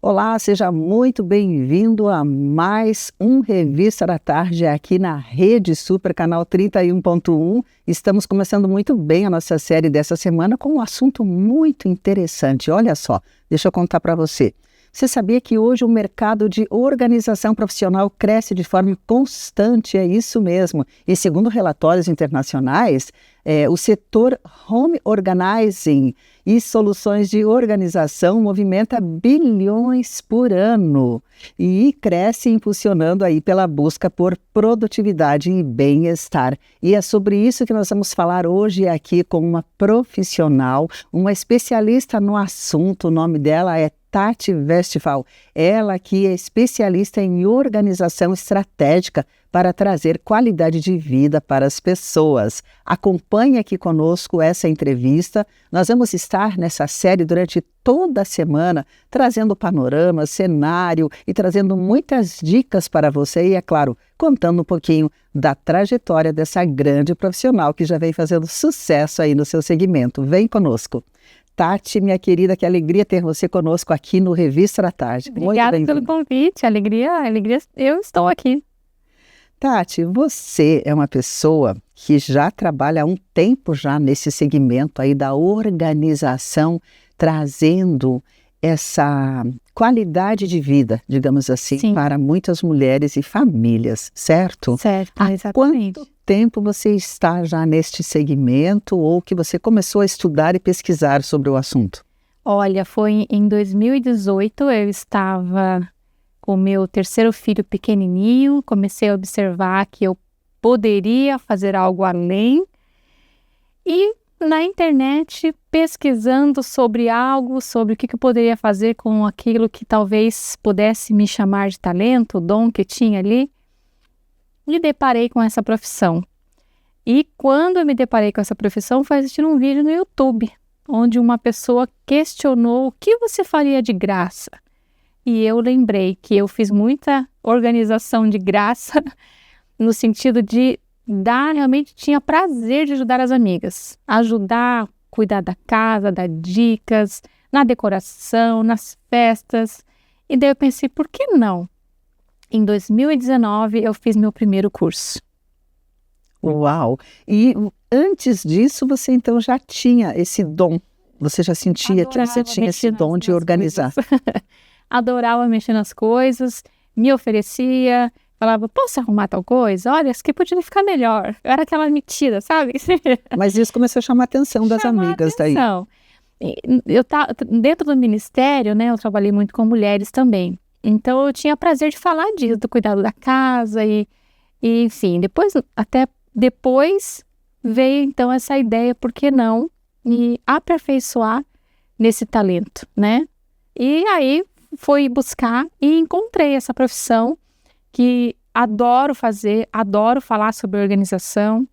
Olá, seja muito bem-vindo a mais um Revista da Tarde aqui na Rede Super, canal 31.1. Estamos começando muito bem a nossa série dessa semana com um assunto muito interessante. Olha só, deixa eu contar para você. Você sabia que hoje o mercado de organização profissional cresce de forma constante? É isso mesmo. E segundo relatórios internacionais, o setor Home Organizing e soluções de organização movimenta bilhões por ano e cresce impulsionando aí pela busca por produtividade e bem-estar. E é sobre isso que nós vamos falar hoje aqui com uma profissional, uma especialista no assunto. O nome dela é Tati Westphal, ela que é especialista em organização estratégica para trazer qualidade de vida para as pessoas. Acompanhe aqui conosco essa entrevista. Nós vamos estar nessa série durante toda a semana, trazendo panorama, cenário e trazendo muitas dicas para você e, é claro, contando um pouquinho da trajetória dessa grande profissional que já vem fazendo sucesso aí no seu segmento. Vem conosco. Tati, minha querida, que alegria ter você conosco aqui no Revista da Tarde. Obrigada pelo convite, alegria, eu estou aqui. Tati, você é uma pessoa que já trabalha há um tempo já nesse segmento aí da organização, trazendo essa qualidade de vida, digamos assim, Sim. Para muitas mulheres e famílias, certo? Certo, Há exatamente. quanto tempo você está já neste segmento ou que você começou a estudar e pesquisar sobre o assunto? Olha, foi em 2018, eu estava com o meu terceiro filho pequenininho, comecei a observar que eu poderia fazer algo além e na internet pesquisando sobre algo, sobre o que eu poderia fazer com aquilo que talvez pudesse me chamar de talento, o dom que tinha ali, me deparei com essa profissão. E quando eu me deparei com essa profissão, foi assistindo um vídeo no YouTube, onde uma pessoa questionou o que você faria de graça. E eu lembrei que eu fiz muita organização de graça, no sentido de realmente tinha prazer de ajudar as amigas. Ajudar, cuidar da casa, dar dicas, na decoração, nas festas. E daí eu pensei, por que não? Em 2019, eu fiz meu primeiro curso. Uau! E antes disso, você então já tinha esse dom? Você já sentia que você tinha esse dom de organizar? Adorava mexer nas coisas, me oferecia, falava, posso arrumar tal coisa? Olha, isso aqui podia ficar melhor. Eu era aquela metida, sabe? Mas isso começou a chamar a atenção das amigas daí. Dentro do ministério, né, eu trabalhei muito com mulheres também. Então, eu tinha prazer de falar disso, do cuidado da casa e enfim, depois veio então essa ideia, por que não me aperfeiçoar nesse talento, né? E aí fui buscar e encontrei essa profissão que adoro fazer, adoro falar sobre organização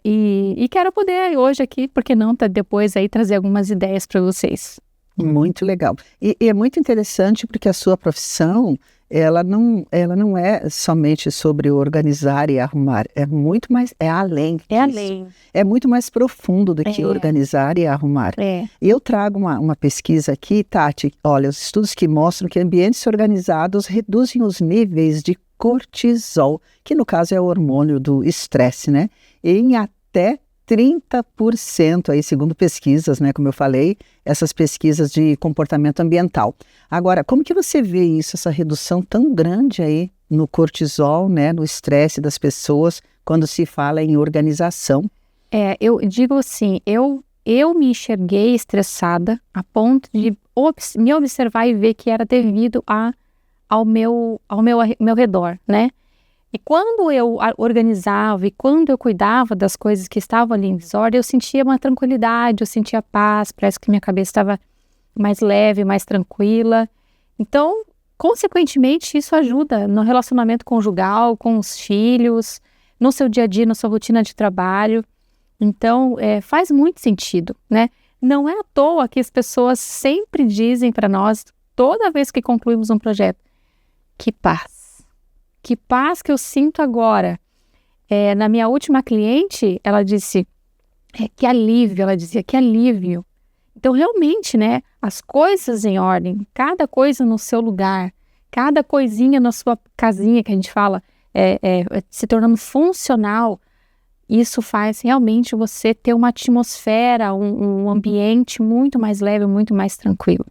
e quero poder hoje aqui, por que não, depois aí trazer algumas ideias para vocês. Muito legal. E é muito interessante porque a sua profissão, ela não é somente sobre organizar e arrumar, é muito mais, é além disso. É além. É muito mais profundo do que organizar e arrumar. E eu trago uma pesquisa aqui, Tati, olha, os estudos que mostram que ambientes organizados reduzem os níveis de cortisol, que no caso é o hormônio do estresse, né? Em até 30%, aí, segundo pesquisas, né, como eu falei, essas pesquisas de comportamento ambiental. Agora, como que você vê isso, essa redução tão grande aí no cortisol, né, no estresse das pessoas, quando se fala em organização? Eu digo assim, eu me enxerguei estressada a ponto de me observar e ver que era devido ao meu redor, né? E quando eu organizava e quando eu cuidava das coisas que estavam ali em desordem, eu sentia uma tranquilidade, eu sentia paz, parece que minha cabeça estava mais leve, mais tranquila. Então, consequentemente, isso ajuda no relacionamento conjugal, com os filhos, no seu dia a dia, na sua rotina de trabalho. Então, faz muito sentido, né? Não é à toa que as pessoas sempre dizem para nós, toda vez que concluímos um projeto, que paz que eu sinto agora. Na minha última cliente, ela disse, que alívio, ela dizia, que alívio. Então, realmente, né, as coisas em ordem, cada coisa no seu lugar, cada coisinha na sua casinha, que a gente fala, se tornando funcional, isso faz realmente você ter uma atmosfera, um ambiente muito mais leve, muito mais tranquilo.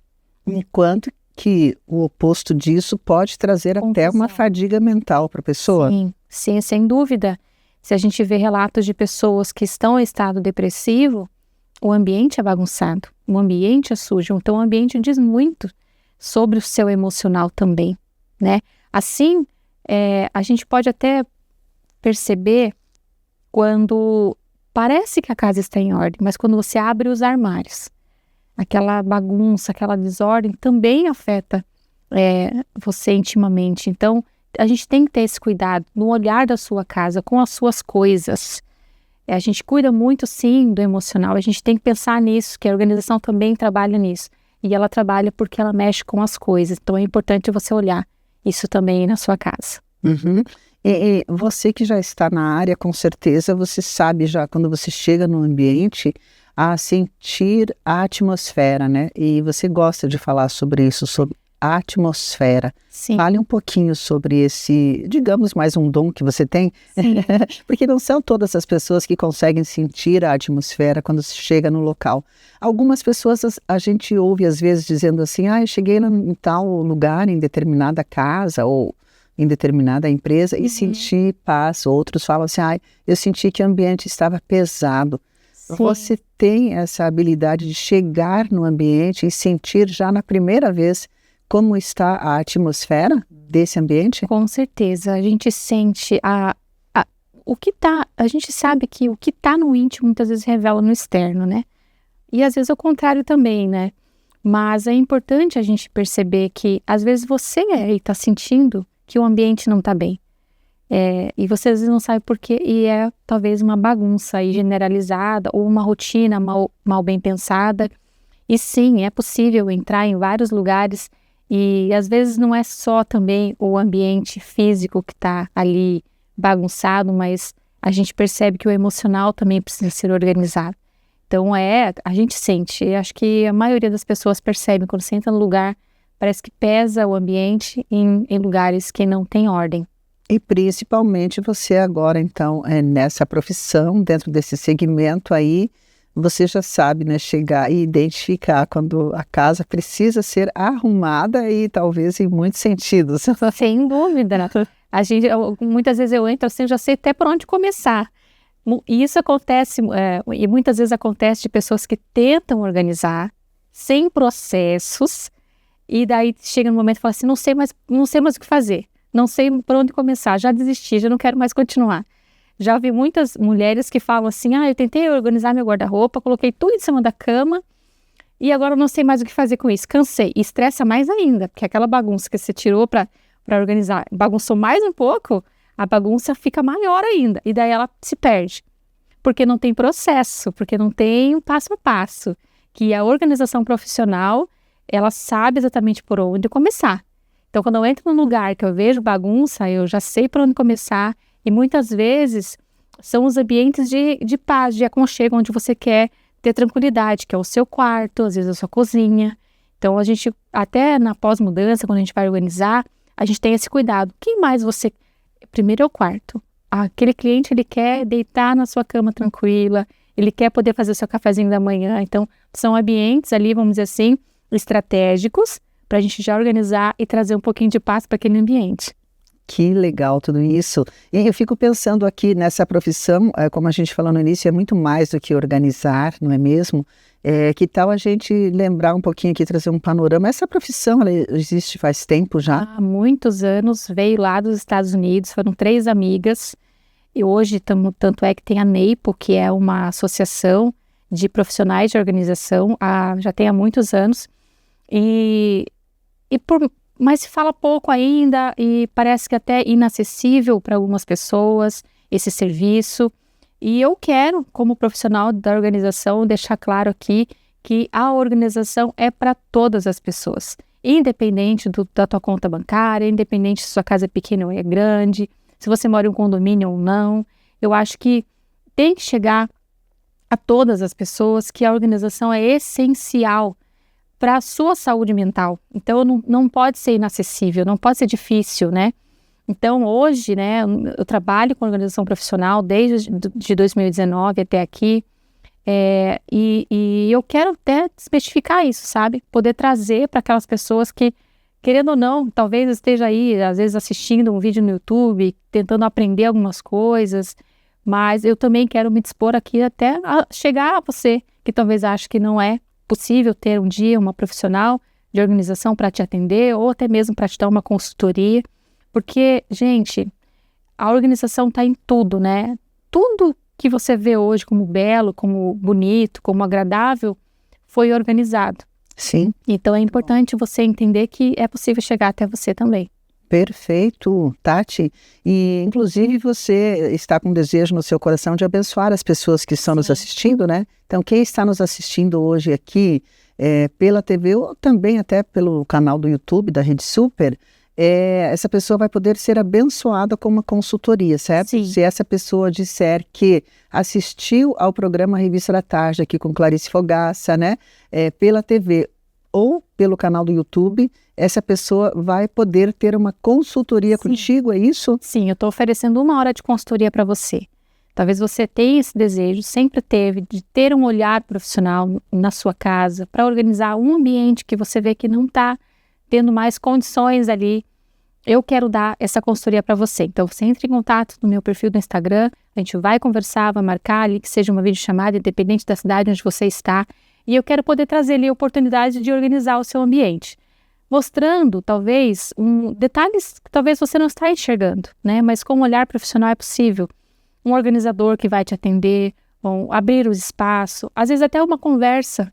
Enquanto que o oposto disso pode trazer até uma fadiga mental para a pessoa. Sim, sem dúvida. Se a gente vê relatos de pessoas que estão em estado depressivo, o ambiente é bagunçado, o ambiente é sujo, então o ambiente diz muito sobre o seu emocional também, né? Assim, a gente pode até perceber quando parece que a casa está em ordem, mas quando você abre os armários, aquela bagunça, aquela desordem também afeta você intimamente. Então, a gente tem que ter esse cuidado no olhar da sua casa, com as suas coisas. A gente cuida muito, sim, do emocional. A gente tem que pensar nisso, que a organização também trabalha nisso. E ela trabalha porque ela mexe com as coisas. Então, é importante você olhar isso também na sua casa. Uhum. E você que já está na área, com certeza, você sabe já, quando você chega no ambiente, a sentir a atmosfera, né? E você gosta de falar sobre isso, sobre a atmosfera. Sim. Fale um pouquinho sobre esse, digamos, mais um dom que você tem. Porque não são todas as pessoas que conseguem sentir a atmosfera quando se chega no local. Algumas pessoas a gente ouve às vezes dizendo assim, eu cheguei em tal lugar, em determinada casa ou em determinada empresa e senti paz. Outros falam assim, eu senti que o ambiente estava pesado. Sim. Você tem essa habilidade de chegar no ambiente e sentir já na primeira vez como está a atmosfera desse ambiente? Com certeza, a gente sente o que tá, a gente sabe que o que tá no íntimo muitas vezes revela no externo, né? E às vezes o contrário também, né? Mas é importante a gente perceber que às vezes você está sentindo que o ambiente não tá bem. E você às vezes não sabe por quê, e é talvez uma bagunça aí generalizada ou uma rotina mal bem pensada. E sim, é possível entrar em vários lugares e às vezes não é só também o ambiente físico que está ali bagunçado, mas a gente percebe que o emocional também precisa ser organizado. Então a gente sente, acho que a maioria das pessoas percebe quando você entra no lugar, parece que pesa o ambiente em lugares que não tem ordem. E principalmente você agora, então, nessa profissão, dentro desse segmento aí, você já sabe, né, chegar e identificar quando a casa precisa ser arrumada e talvez em muitos sentidos. Sem dúvida. Muitas vezes eu entro assim, eu já sei até por onde começar. E isso acontece, e muitas vezes acontece de pessoas que tentam organizar sem processos e daí chega no momento e fala assim, não sei mais o que fazer, não sei por onde começar, já desisti, já não quero mais continuar. Já ouvi muitas mulheres que falam assim, eu tentei organizar meu guarda-roupa, coloquei tudo em cima da cama e agora eu não sei mais o que fazer com isso, cansei. E estressa mais ainda, porque aquela bagunça que você tirou para organizar, bagunçou mais um pouco, a bagunça fica maior ainda e daí ela se perde. Porque não tem processo, porque não tem um passo a passo. Que a organização profissional, ela sabe exatamente por onde começar. Então, quando eu entro num lugar que eu vejo bagunça, eu já sei por onde começar. E muitas vezes são os ambientes de paz, de aconchego, onde você quer ter tranquilidade, que é o seu quarto, às vezes a sua cozinha. Então, a gente, até na pós-mudança, quando a gente vai organizar, a gente tem esse cuidado. Quem mais você... Primeiro é o quarto. Aquele cliente, ele quer deitar na sua cama tranquila, ele quer poder fazer o seu cafezinho da manhã. Então, são ambientes ali, vamos dizer assim, estratégicos, para a gente já organizar e trazer um pouquinho de paz para aquele ambiente. Que legal tudo isso. E eu fico pensando aqui nessa profissão, como a gente falou no início, é muito mais do que organizar, não é mesmo? Que tal a gente lembrar um pouquinho aqui, trazer um panorama? Essa profissão, ela existe faz tempo já? Há muitos anos, veio lá dos Estados Unidos, foram 3 amigas, e hoje tanto é que tem a NAPO, que é uma associação de profissionais de organização, já tem há muitos anos, mas se fala pouco ainda e parece que até inacessível para algumas pessoas esse serviço. E eu quero, como profissional da organização, deixar claro aqui que a organização é para todas as pessoas, independente da tua conta bancária, independente se sua casa é pequena ou é grande, se você mora em um condomínio ou não. Eu acho que tem que chegar a todas as pessoas que a organização é essencial para a sua saúde mental. Então, não pode ser inacessível, não pode ser difícil, né? Então, hoje, né, eu trabalho com organização profissional desde de 2019 até aqui, e eu quero até especificar isso, sabe? Poder trazer para aquelas pessoas que, querendo ou não, talvez esteja aí, às vezes, assistindo um vídeo no YouTube, tentando aprender algumas coisas, mas eu também quero me dispor aqui até a chegar a você, que talvez ache que não é possível ter um dia uma profissional de organização para te atender, ou até mesmo para te dar uma consultoria, porque, gente, a organização está em tudo, né? Tudo que você vê hoje como belo, como bonito, como agradável, foi organizado. Sim. Então é importante você entender que é possível chegar até você também. Perfeito, Tati. E, inclusive, você está com desejo no seu coração de abençoar as pessoas que estão nos assistindo, né? Então, quem está nos assistindo hoje aqui pela TV ou também até pelo canal do YouTube da Rede Super, essa pessoa vai poder ser abençoada com uma consultoria, certo? Sim. Se essa pessoa disser que assistiu ao programa Revista da Tarde aqui com Clarice Fogaça, né? Pela TV ou pelo canal do YouTube, essa pessoa vai poder ter uma consultoria contigo, é isso? Sim, eu estou oferecendo 1 hora de consultoria para você. Talvez você tenha esse desejo, sempre teve, de ter um olhar profissional na sua casa, para organizar um ambiente que você vê que não está tendo mais condições ali. Eu quero dar essa consultoria para você. Então, você entra em contato no meu perfil do Instagram, a gente vai conversar, vai marcar ali que seja uma videochamada, independente da cidade onde você está, e eu quero poder trazer ali a oportunidade de organizar o seu ambiente, mostrando, talvez, detalhes que talvez você não está enxergando, né? Mas com um olhar profissional é possível. Um organizador que vai te atender, abrir o espaço, às vezes até uma conversa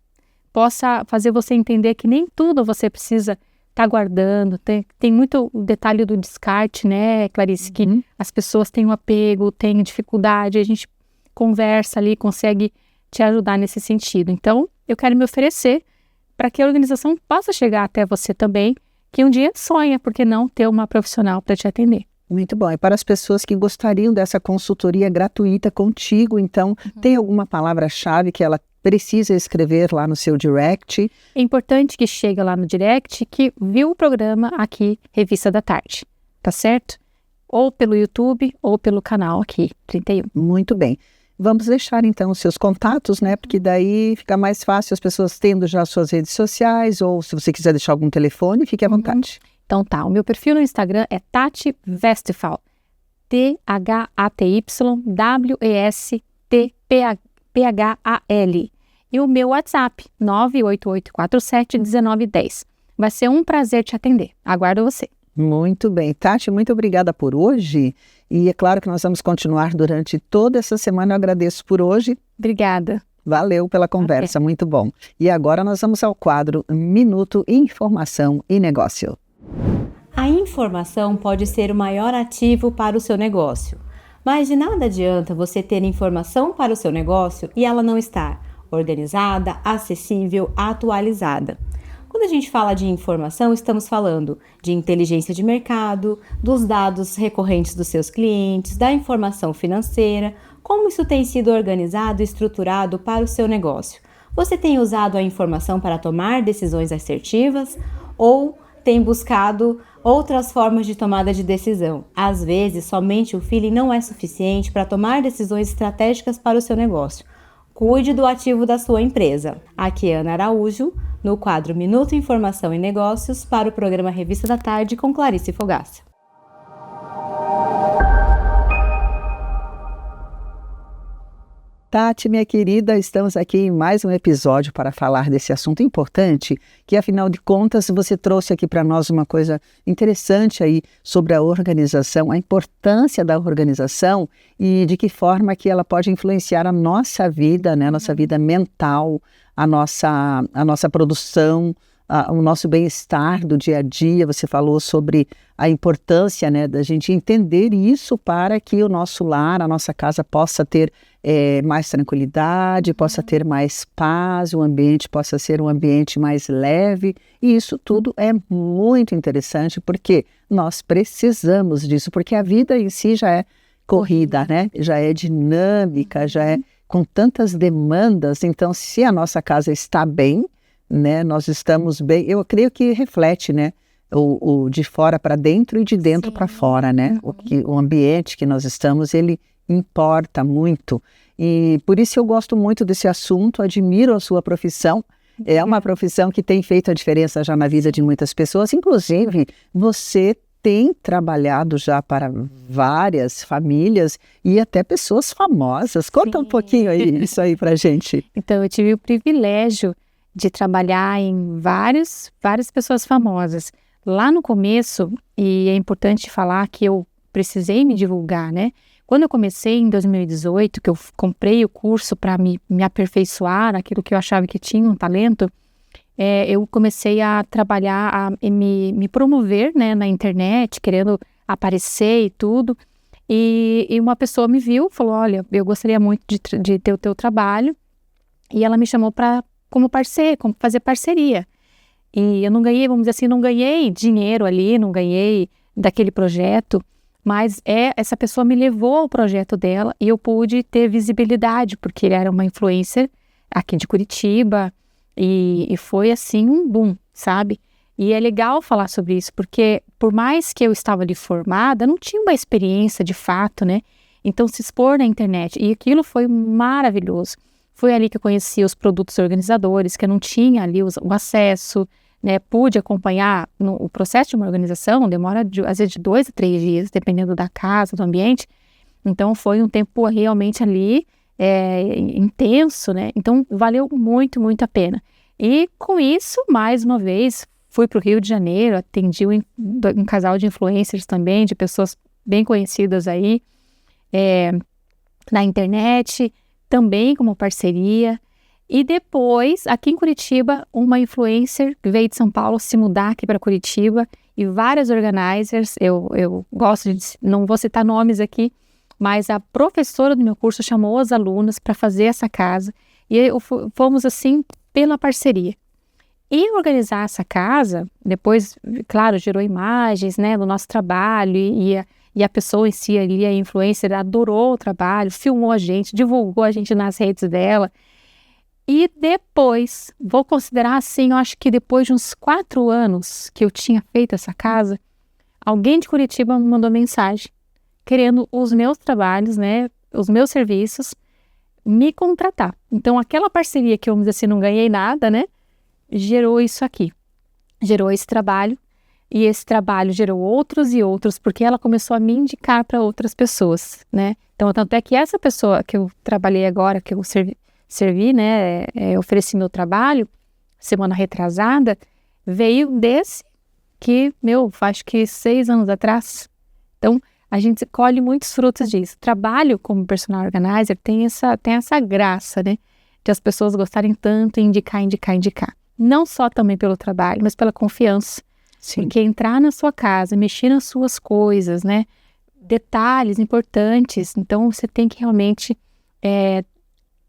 possa fazer você entender que nem tudo você precisa estar guardando. Tem muito o detalhe do descarte, né, Clarice? Que as pessoas têm um apego, têm dificuldade, a gente conversa ali, consegue te ajudar nesse sentido. Então, eu quero me oferecer para que a organização possa chegar até você também, que um dia sonha, por que não, ter uma profissional para te atender. Muito bom. E para as pessoas que gostariam dessa consultoria gratuita contigo, então, tem alguma palavra-chave que ela precisa escrever lá no seu direct? É importante que chegue lá no direct que viu o programa aqui, Revista da Tarde, tá certo? Ou pelo YouTube ou pelo canal aqui, 31. Muito bem. Vamos deixar então os seus contatos, né? Porque daí fica mais fácil as pessoas tendo já suas redes sociais, ou se você quiser deixar algum telefone, fique à vontade. Então tá, o meu perfil no Instagram é Tati Westphal, THATY-WESTPHAL. E o meu WhatsApp, 988471910. Vai ser um prazer te atender. Aguardo você. Muito bem. Tati, muito obrigada por hoje. E é claro que nós vamos continuar durante toda essa semana. Eu agradeço por hoje. Obrigada. Valeu pela conversa, muito bom. E agora nós vamos ao quadro Minuto Informação e Negócio. A informação pode ser o maior ativo para o seu negócio, mas de nada adianta você ter informação para o seu negócio e ela não estar organizada, acessível, atualizada. Quando a gente fala de informação, estamos falando de inteligência de mercado, dos dados recorrentes dos seus clientes, da informação financeira, como isso tem sido organizado e estruturado para o seu negócio. Você tem usado a informação para tomar decisões assertivas ou tem buscado outras formas de tomada de decisão? Às vezes, somente o feeling não é suficiente para tomar decisões estratégicas para o seu negócio. Cuide do ativo da sua empresa. Aqui é Ana Araújo, no quadro Minuto Informação e Negócios, para o programa Revista da Tarde com Clarice Fogaça. Tati, minha querida, estamos aqui em mais um episódio para falar desse assunto importante, que afinal de contas você trouxe aqui para nós uma coisa interessante aí sobre a organização, a importância da organização e de que forma que ela pode influenciar a nossa vida, né, a nossa vida mental, a nossa produção, o nosso bem-estar do dia a dia. Você falou sobre a importância, né, da gente entender isso para que o nosso lar, a nossa casa possa ter mais tranquilidade, possa ter mais paz, o ambiente possa ser um ambiente mais leve, e isso tudo é muito interessante porque nós precisamos disso, porque a vida em si já é corrida, né? Já é dinâmica, já é com tantas demandas. Então, se a nossa casa está bem, né, nós estamos bem, eu creio que reflete, né, o de fora para dentro e de dentro para fora, né? O ambiente que nós estamos, ele importa muito. E por isso eu gosto muito desse assunto, admiro a sua profissão. É uma profissão que tem feito a diferença já na vida de muitas pessoas. Inclusive, você tem trabalhado já para várias famílias e até pessoas famosas. Conta um pouquinho aí, isso aí pra gente. Então, eu tive o privilégio de trabalhar em várias pessoas famosas. Lá no começo, e é importante falar que eu precisei me divulgar, né? Quando eu comecei em 2018, que eu comprei o curso para me aperfeiçoar naquilo que eu achava que tinha um talento, eu comecei a trabalhar, me promover, né, na internet, querendo aparecer e tudo. E uma pessoa me viu, falou, olha, eu gostaria muito de ter o teu trabalho. E ela me chamou como fazer parceria. E eu não ganhei, vamos dizer assim, não ganhei dinheiro ali, não ganhei daquele projeto. Mas essa pessoa me levou ao projeto dela e eu pude ter visibilidade, porque ele era uma influencer aqui de Curitiba e foi assim um boom, sabe? E é legal falar sobre isso, porque por mais que eu estava ali formada, não tinha uma experiência de fato, né? Então se expor na internet, e aquilo foi maravilhoso. Foi ali que eu conheci os produtos organizadores, que eu não tinha ali o acesso, né, pude acompanhar o processo de uma organização, demora às vezes de 2 a 3 dias, dependendo da casa, do ambiente. Então foi um tempo realmente ali intenso, né? Então valeu muito, muito a pena. E com isso, mais uma vez, fui para o Rio de Janeiro, atendi um casal de influencers também, de pessoas bem conhecidas aí, na internet, também como parceria. E depois, aqui em Curitiba, uma influencer veio de São Paulo se mudar aqui para Curitiba e várias organizers, eu gosto de, não vou citar nomes aqui, mas a professora do meu curso chamou as alunas para fazer essa casa e fomos assim pela parceria. E organizar essa casa, depois, claro, gerou imagens, né, do nosso trabalho e a pessoa em si ali, a influencer, adorou o trabalho, filmou a gente, divulgou a gente nas redes dela. E depois, vou considerar assim, eu acho que depois de uns 4 anos que eu tinha feito essa casa, alguém de Curitiba me mandou mensagem, querendo os meus trabalhos, né, os meus serviços, me contratar. Então, aquela parceria que eu, vamos dizer assim, não ganhei nada, né, gerou isso aqui, gerou esse trabalho, e esse trabalho gerou outros e outros, porque ela começou a me indicar para outras pessoas, né. Então, tanto é que essa pessoa que eu trabalhei agora, que eu servi, né, ofereci meu trabalho, semana retrasada, veio desse que, acho que 6 anos atrás. Então, a gente colhe muitos frutos disso. Trabalho como personal organizer tem essa graça, né, de as pessoas gostarem tanto e indicar. Não só também pelo trabalho, mas pela confiança. Sim. Porque entrar na sua casa, mexer nas suas coisas, né, detalhes importantes, então você tem que realmente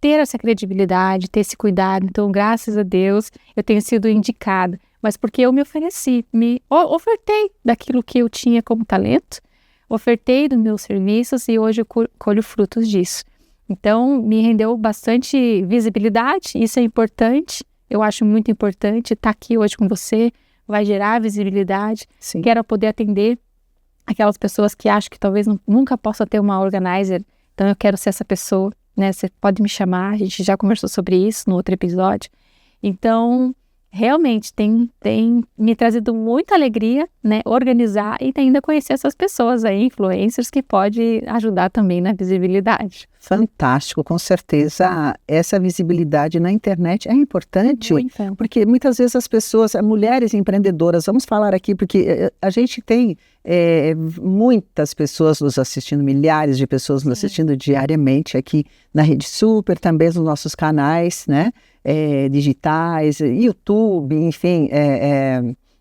ter essa credibilidade, ter esse cuidado. Então, graças a Deus, eu tenho sido indicada, mas porque eu me ofereci, ofertei daquilo que eu tinha como talento, ofertei dos meus serviços e hoje eu colho frutos disso. Então, me rendeu bastante visibilidade, isso é importante, eu acho muito importante estar aqui hoje com você, vai gerar visibilidade. Sim. Quero poder atender aquelas pessoas que acham que talvez nunca possa ter uma organizer, então eu quero ser essa pessoa, né? Você pode me chamar, a gente já conversou sobre isso no outro episódio. Então, realmente tem me trazido muita alegria, né, organizar e ainda conhecer essas pessoas aí, influencers, que pode ajudar também na visibilidade. Fantástico, com certeza essa visibilidade na internet é importante, Muito. porque muitas vezes as pessoas, mulheres empreendedoras, vamos falar aqui, porque a gente tem muitas pessoas nos assistindo, milhares de pessoas nos assistindo diariamente aqui na Rede Super, também nos nossos canais, né, digitais, YouTube, enfim,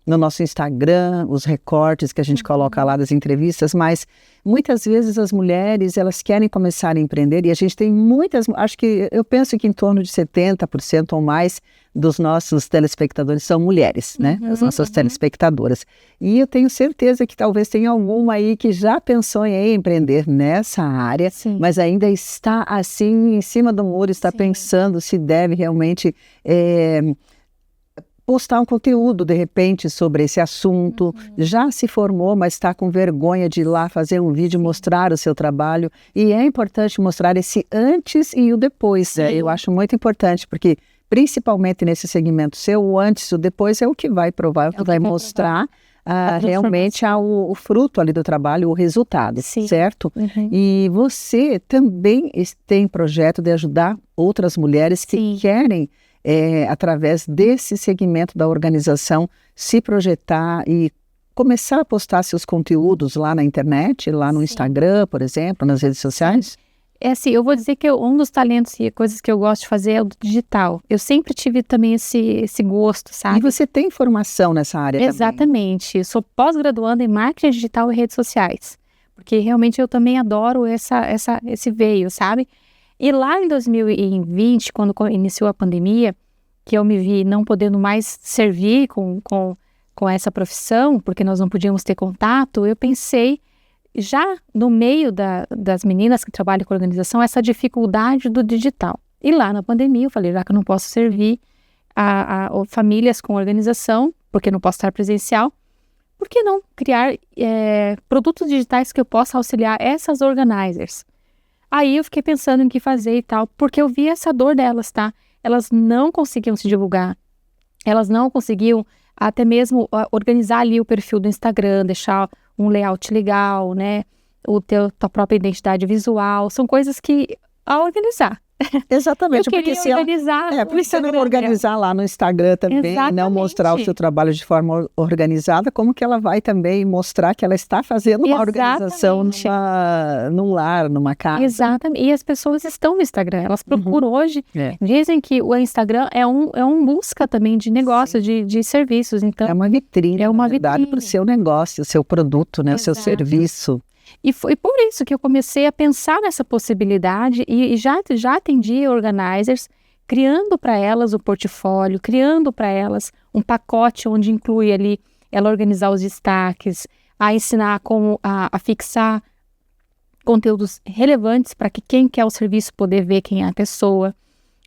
no nosso Instagram, os recortes que a gente coloca lá das entrevistas, mas muitas vezes as mulheres, elas querem começar a empreender e a gente tem muitas, eu penso que em torno de 70% ou mais dos nossos telespectadores são mulheres, né? As nossas telespectadoras. E eu tenho certeza que talvez tenha alguma aí que já pensou em empreender nessa área, mas ainda está assim em cima do muro, está pensando se deve realmente postar um conteúdo, de repente, sobre esse assunto, já se formou, mas está com vergonha de ir lá fazer um vídeo, mostrar o seu trabalho, e é importante mostrar esse antes e o depois, eu acho muito importante, porque principalmente nesse segmento seu, o antes e o depois é o que vai provar, o que vai mostrar realmente o fruto ali do trabalho, o resultado, certo? E você também tem projeto de ajudar outras mulheres que querem, através desse segmento da organização, se projetar e começar a postar seus conteúdos lá na internet, lá no Instagram, por exemplo, nas redes sociais? Eu vou dizer que um dos talentos e coisas que eu gosto de fazer é o digital. Eu sempre tive também esse gosto, sabe? E você tem formação nessa área também? Exatamente. Eu sou pós-graduanda em marketing digital e redes sociais. Porque realmente eu também adoro esse veio, sabe? E lá em 2020, quando iniciou a pandemia, que eu me vi não podendo mais servir com essa profissão, porque nós não podíamos ter contato, eu pensei, já no meio das meninas que trabalham com organização, essa dificuldade do digital. E lá na pandemia eu falei, já que eu não posso servir a famílias com organização, porque não posso estar presencial, por que não criar produtos digitais que eu possa auxiliar essas organizers? Aí eu fiquei pensando em que fazer e tal, porque eu vi essa dor delas, tá? Elas não conseguiam se divulgar, elas não conseguiam até mesmo organizar ali o perfil do Instagram, deixar um layout legal, né? Tua própria identidade visual, são coisas que a organizar. Exatamente, porque se organizar. Por que você não organizar lá no Instagram também, e não mostrar o seu trabalho de forma organizada, como que ela vai também mostrar que ela está fazendo uma organização num lar, numa casa. Exatamente, e as pessoas estão no Instagram, elas procuram hoje, dizem que o Instagram é um busca também de negócio, de serviços, então... É uma vitrine, para o seu negócio, o seu produto, né, o seu serviço. E foi por isso que eu comecei a pensar nessa possibilidade e já atendi organizers, criando para elas o portfólio, criando para elas um pacote onde inclui ali ela organizar os destaques, a ensinar como a fixar conteúdos relevantes para que quem quer o serviço poder ver quem é a pessoa.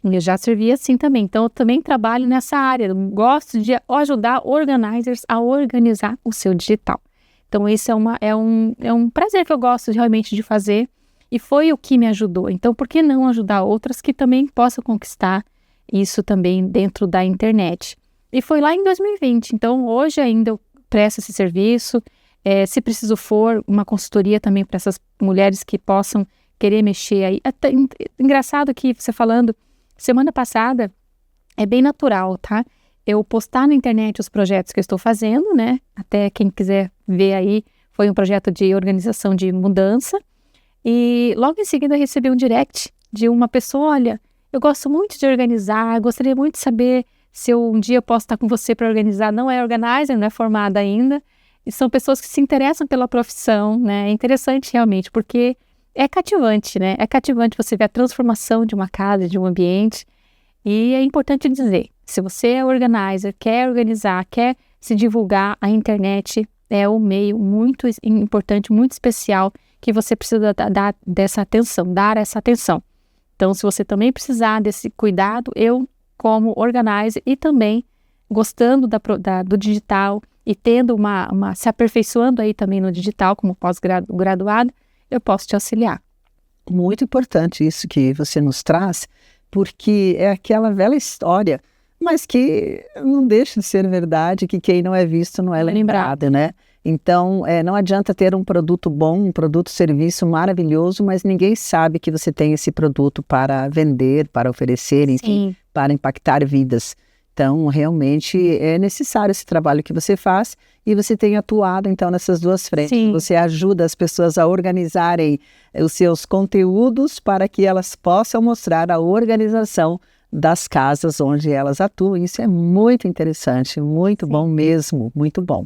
Eu já servi assim também, então eu também trabalho nessa área, eu gosto de ajudar organizers a organizar o seu digital. Então, esse é um prazer que eu gosto realmente de fazer e foi o que me ajudou. Então, por que não ajudar outras que também possam conquistar isso também dentro da internet? E foi lá em 2020. Então, hoje ainda eu presto esse serviço. Se preciso for, uma consultoria também para essas mulheres que possam querer mexer aí. Engraçado que você falando, semana passada, é bem natural, tá? Eu postar na internet os projetos que eu estou fazendo, né? Até quem quiser ver aí, foi um projeto de organização de mudança. E logo em seguida eu recebi um direct de uma pessoa, olha, eu gosto muito de organizar, gostaria muito de saber se um dia eu posso estar com você para organizar. Não é organizer, não é formada ainda. E são pessoas que se interessam pela profissão, né? É interessante realmente, porque é cativante, né? É cativante você ver a transformação de uma casa, de um ambiente. E é importante dizer, se você é organizer, quer organizar, quer se divulgar, a internet é um meio muito importante, muito especial, que você precisa dar essa atenção. Então, se você também precisar desse cuidado, eu, como organizer e também gostando do digital e tendo se aperfeiçoando aí também no digital, como pós-graduado, eu posso te auxiliar. Muito importante isso que você nos traz, porque é aquela velha história, mas que não deixa de ser verdade, que quem não é visto não é lembrado, né? Então, não adianta ter um produto bom, um serviço maravilhoso, mas ninguém sabe que você tem esse produto para vender, para oferecer, enfim, para impactar vidas. Então, realmente é necessário esse trabalho que você faz e você tem atuado, então, nessas duas frentes. Sim. Você ajuda as pessoas a organizarem os seus conteúdos para que elas possam mostrar a organização das casas onde elas atuam. Isso é muito interessante, muito bom mesmo, muito bom.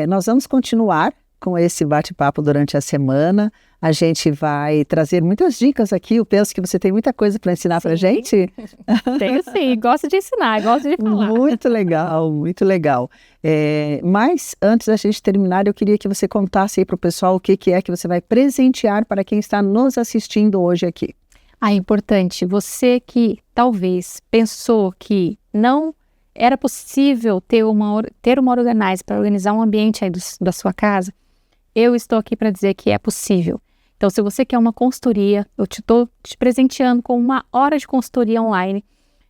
Nós vamos continuar com esse bate-papo durante a semana. A gente vai trazer muitas dicas aqui. Eu penso que você tem muita coisa para ensinar para a gente. Tenho sim, gosto de ensinar, gosto de falar. Muito legal, muito legal. Mas antes da gente terminar, eu queria que você contasse aí para o pessoal o que é que você vai presentear para quem está nos assistindo hoje aqui. É importante, você que talvez pensou que não era possível ter uma organizer para organizar um ambiente aí da sua casa, eu estou aqui para dizer que é possível. Então, se você quer uma consultoria, eu estou te presenteando com 1 hora de consultoria online.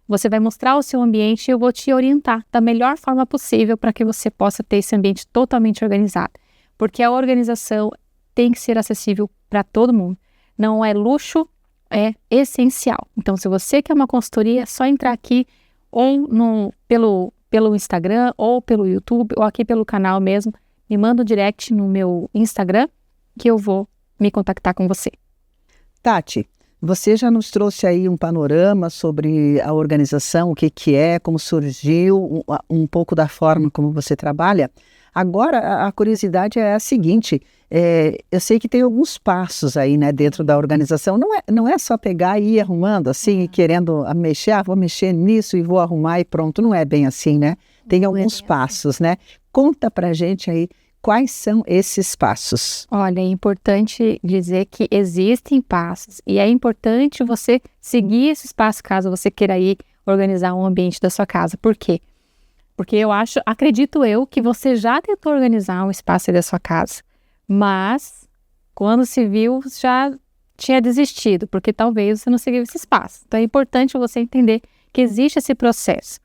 Você vai mostrar o seu ambiente e eu vou te orientar da melhor forma possível para que você possa ter esse ambiente totalmente organizado. Porque a organização tem que ser acessível para todo mundo. Não é luxo, é essencial. Então, se você quer uma consultoria, é só entrar aqui ou pelo Instagram, ou pelo YouTube, ou aqui pelo canal mesmo. Me manda um direct no meu Instagram que eu vou me contactar com você. Tati, você já nos trouxe aí um panorama sobre a organização, o que é, como surgiu, um pouco da forma como você trabalha. Agora, a curiosidade é a seguinte, eu sei que tem alguns passos aí, né, dentro da organização. Não é só pegar e ir arrumando assim, e querendo mexer, vou mexer nisso e vou arrumar e pronto. Não é bem assim, né? Tem alguns passos, né? Conta pra gente aí quais são esses passos. Olha, é importante dizer que existem passos e é importante você seguir esses passos caso você queira ir organizar um ambiente da sua casa. Por quê? Porque acredito eu, que você já tentou organizar um espaço da sua casa, mas quando se viu já tinha desistido, porque talvez você não seguiu esse espaço. Então é importante você entender que existe esse processo.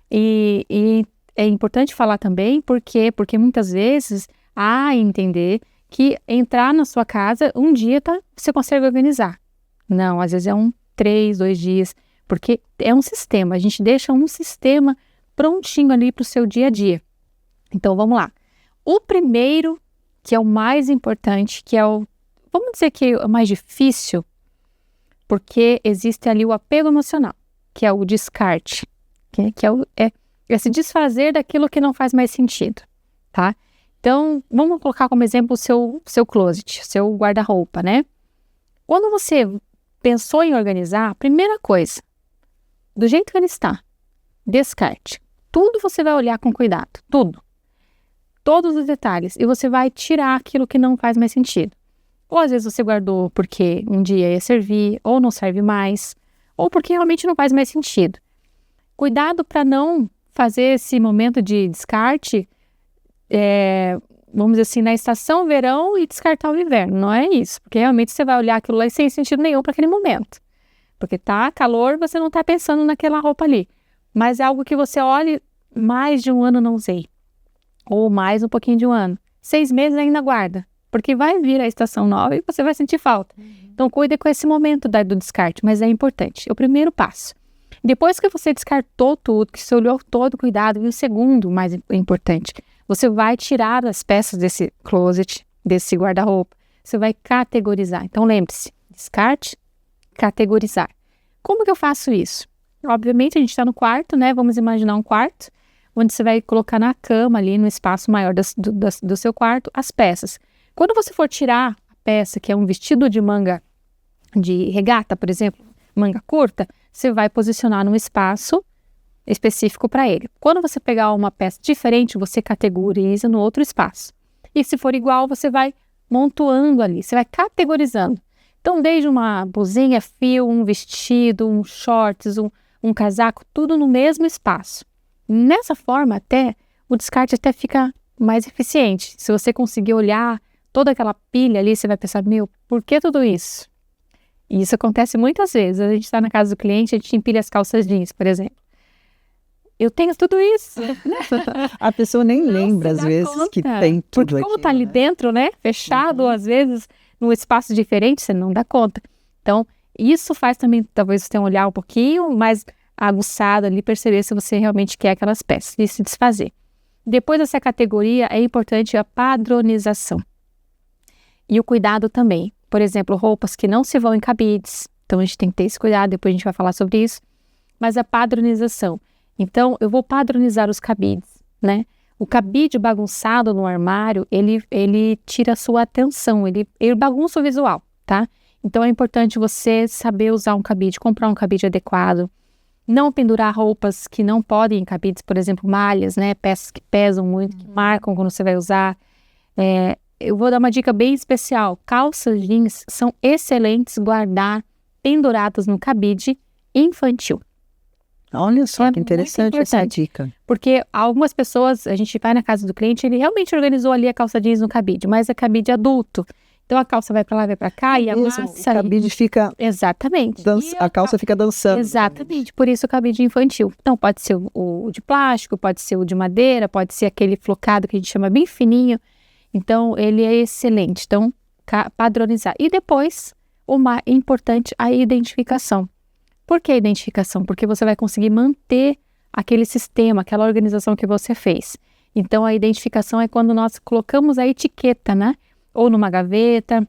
E é importante falar também porque muitas vezes há a entender que entrar na sua casa um dia você consegue organizar. Não, às vezes é 3, 2 dias, porque é um sistema, a gente deixa um sistema prontinho ali para o seu dia a dia. Então vamos lá. O primeiro, que é o mais importante, que é vamos dizer que é o mais difícil, porque existe ali o apego emocional, que é o descarte, que é se desfazer daquilo que não faz mais sentido, tá? Então, vamos colocar como exemplo o seu closet, seu guarda-roupa, né? Quando você pensou em organizar, a primeira coisa, do jeito que ele está, descarte. Tudo você vai olhar com cuidado, tudo. Todos os detalhes, e você vai tirar aquilo que não faz mais sentido. Ou às vezes você guardou porque um dia ia servir, ou não serve mais, ou porque realmente não faz mais sentido. Cuidado para não fazer esse momento de descarte, vamos dizer assim, na estação verão e descartar o inverno. Não é isso, porque realmente você vai olhar aquilo lá sem sentido nenhum para aquele momento. Porque tá calor, você não tá pensando naquela roupa ali. Mas é algo que você olhe, mais de 1 ano não usei. Ou mais um pouquinho de 1 ano. 6 meses ainda guarda. Porque vai vir a estação nova e você vai sentir falta. Então, cuide com esse momento do descarte, mas é importante. É o primeiro passo. Depois que você descartou tudo, que você olhou todo cuidado, e o segundo, mais importante, você vai tirar as peças desse closet, desse guarda-roupa. Você vai categorizar. Então, lembre-se, descarte, categorizar. Como que eu faço isso? Obviamente, a gente está no quarto, né? Vamos imaginar um quarto, onde você vai colocar na cama ali, no espaço maior do seu quarto, as peças. Quando você for tirar a peça, que é um vestido de manga de regata, por exemplo, manga curta, você vai posicionar num espaço específico para ele. Quando você pegar uma peça diferente, você categoriza no outro espaço. E se for igual, você vai montuando ali, você vai categorizando. Então, desde uma blusinha, fio, um vestido, um shorts, um casaco, tudo no mesmo espaço. Nessa forma, o descarte até fica mais eficiente. Se você conseguir olhar toda aquela pilha ali, você vai pensar, por que tudo isso? E isso acontece muitas vezes. A gente está na casa do cliente, a gente empilha as calças jeans, por exemplo. Eu tenho tudo isso. A pessoa nem lembra, às vezes, conta. Que tem tudo porque como está ali dentro, né? Fechado, às vezes, num espaço diferente, você não dá conta. Então, isso faz também, talvez, você tenha um olhar um pouquinho mais aguçado ali, perceber se você realmente quer aquelas peças e se desfazer. Depois dessa categoria, é importante a padronização. E o cuidado também. Por exemplo, roupas que não se vão em cabides. Então, a gente tem que ter esse cuidado, depois a gente vai falar sobre isso. mas a padronização. Então, eu vou padronizar os cabides, né? O cabide bagunçado no armário, ele tira a sua atenção, ele bagunça o visual, tá? Então, é importante você saber usar um cabide, comprar um cabide adequado, não pendurar roupas que não podem em cabides, por exemplo, malhas, né? Peças que pesam muito, que marcam quando você vai usar. Eu vou dar uma dica bem especial. Calças jeans são excelentes guardar penduradas no cabide infantil. Olha só que interessante essa dica. Porque algumas pessoas, a gente vai na casa do cliente, ele realmente organizou ali a calça jeans no cabide, mas é cabide adulto. Então a calça vai para lá, vai para cá e a massa... O cabide fica... Exatamente. A calça fica dançando. Exatamente, por isso o cabide infantil. Então pode ser o de plástico, pode ser o de madeira, pode ser aquele flocado que a gente chama bem fininho. Então ele é excelente. Então padronizar. E depois, o mais importante, a identificação. Por que a identificação? Porque você vai conseguir manter aquele sistema, aquela organização que você fez. Então, a identificação é quando nós colocamos a etiqueta, né? Ou numa gaveta,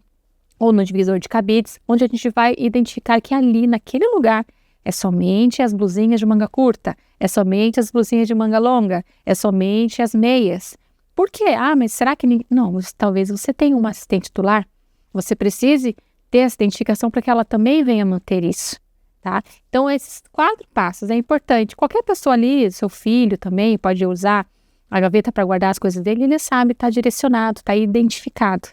ou no divisor de cabides, onde a gente vai identificar que ali, naquele lugar, é somente as blusinhas de manga curta, é somente as blusinhas de manga longa, é somente as meias. Por quê? Mas será que... Não, talvez você tenha uma assistente titular, você precise ter essa identificação para que ela também venha manter isso. Tá? Então, esses 4 passos é importante. Qualquer pessoa ali, seu filho também, pode usar a gaveta para guardar as coisas dele, ele sabe, está direcionado, está identificado.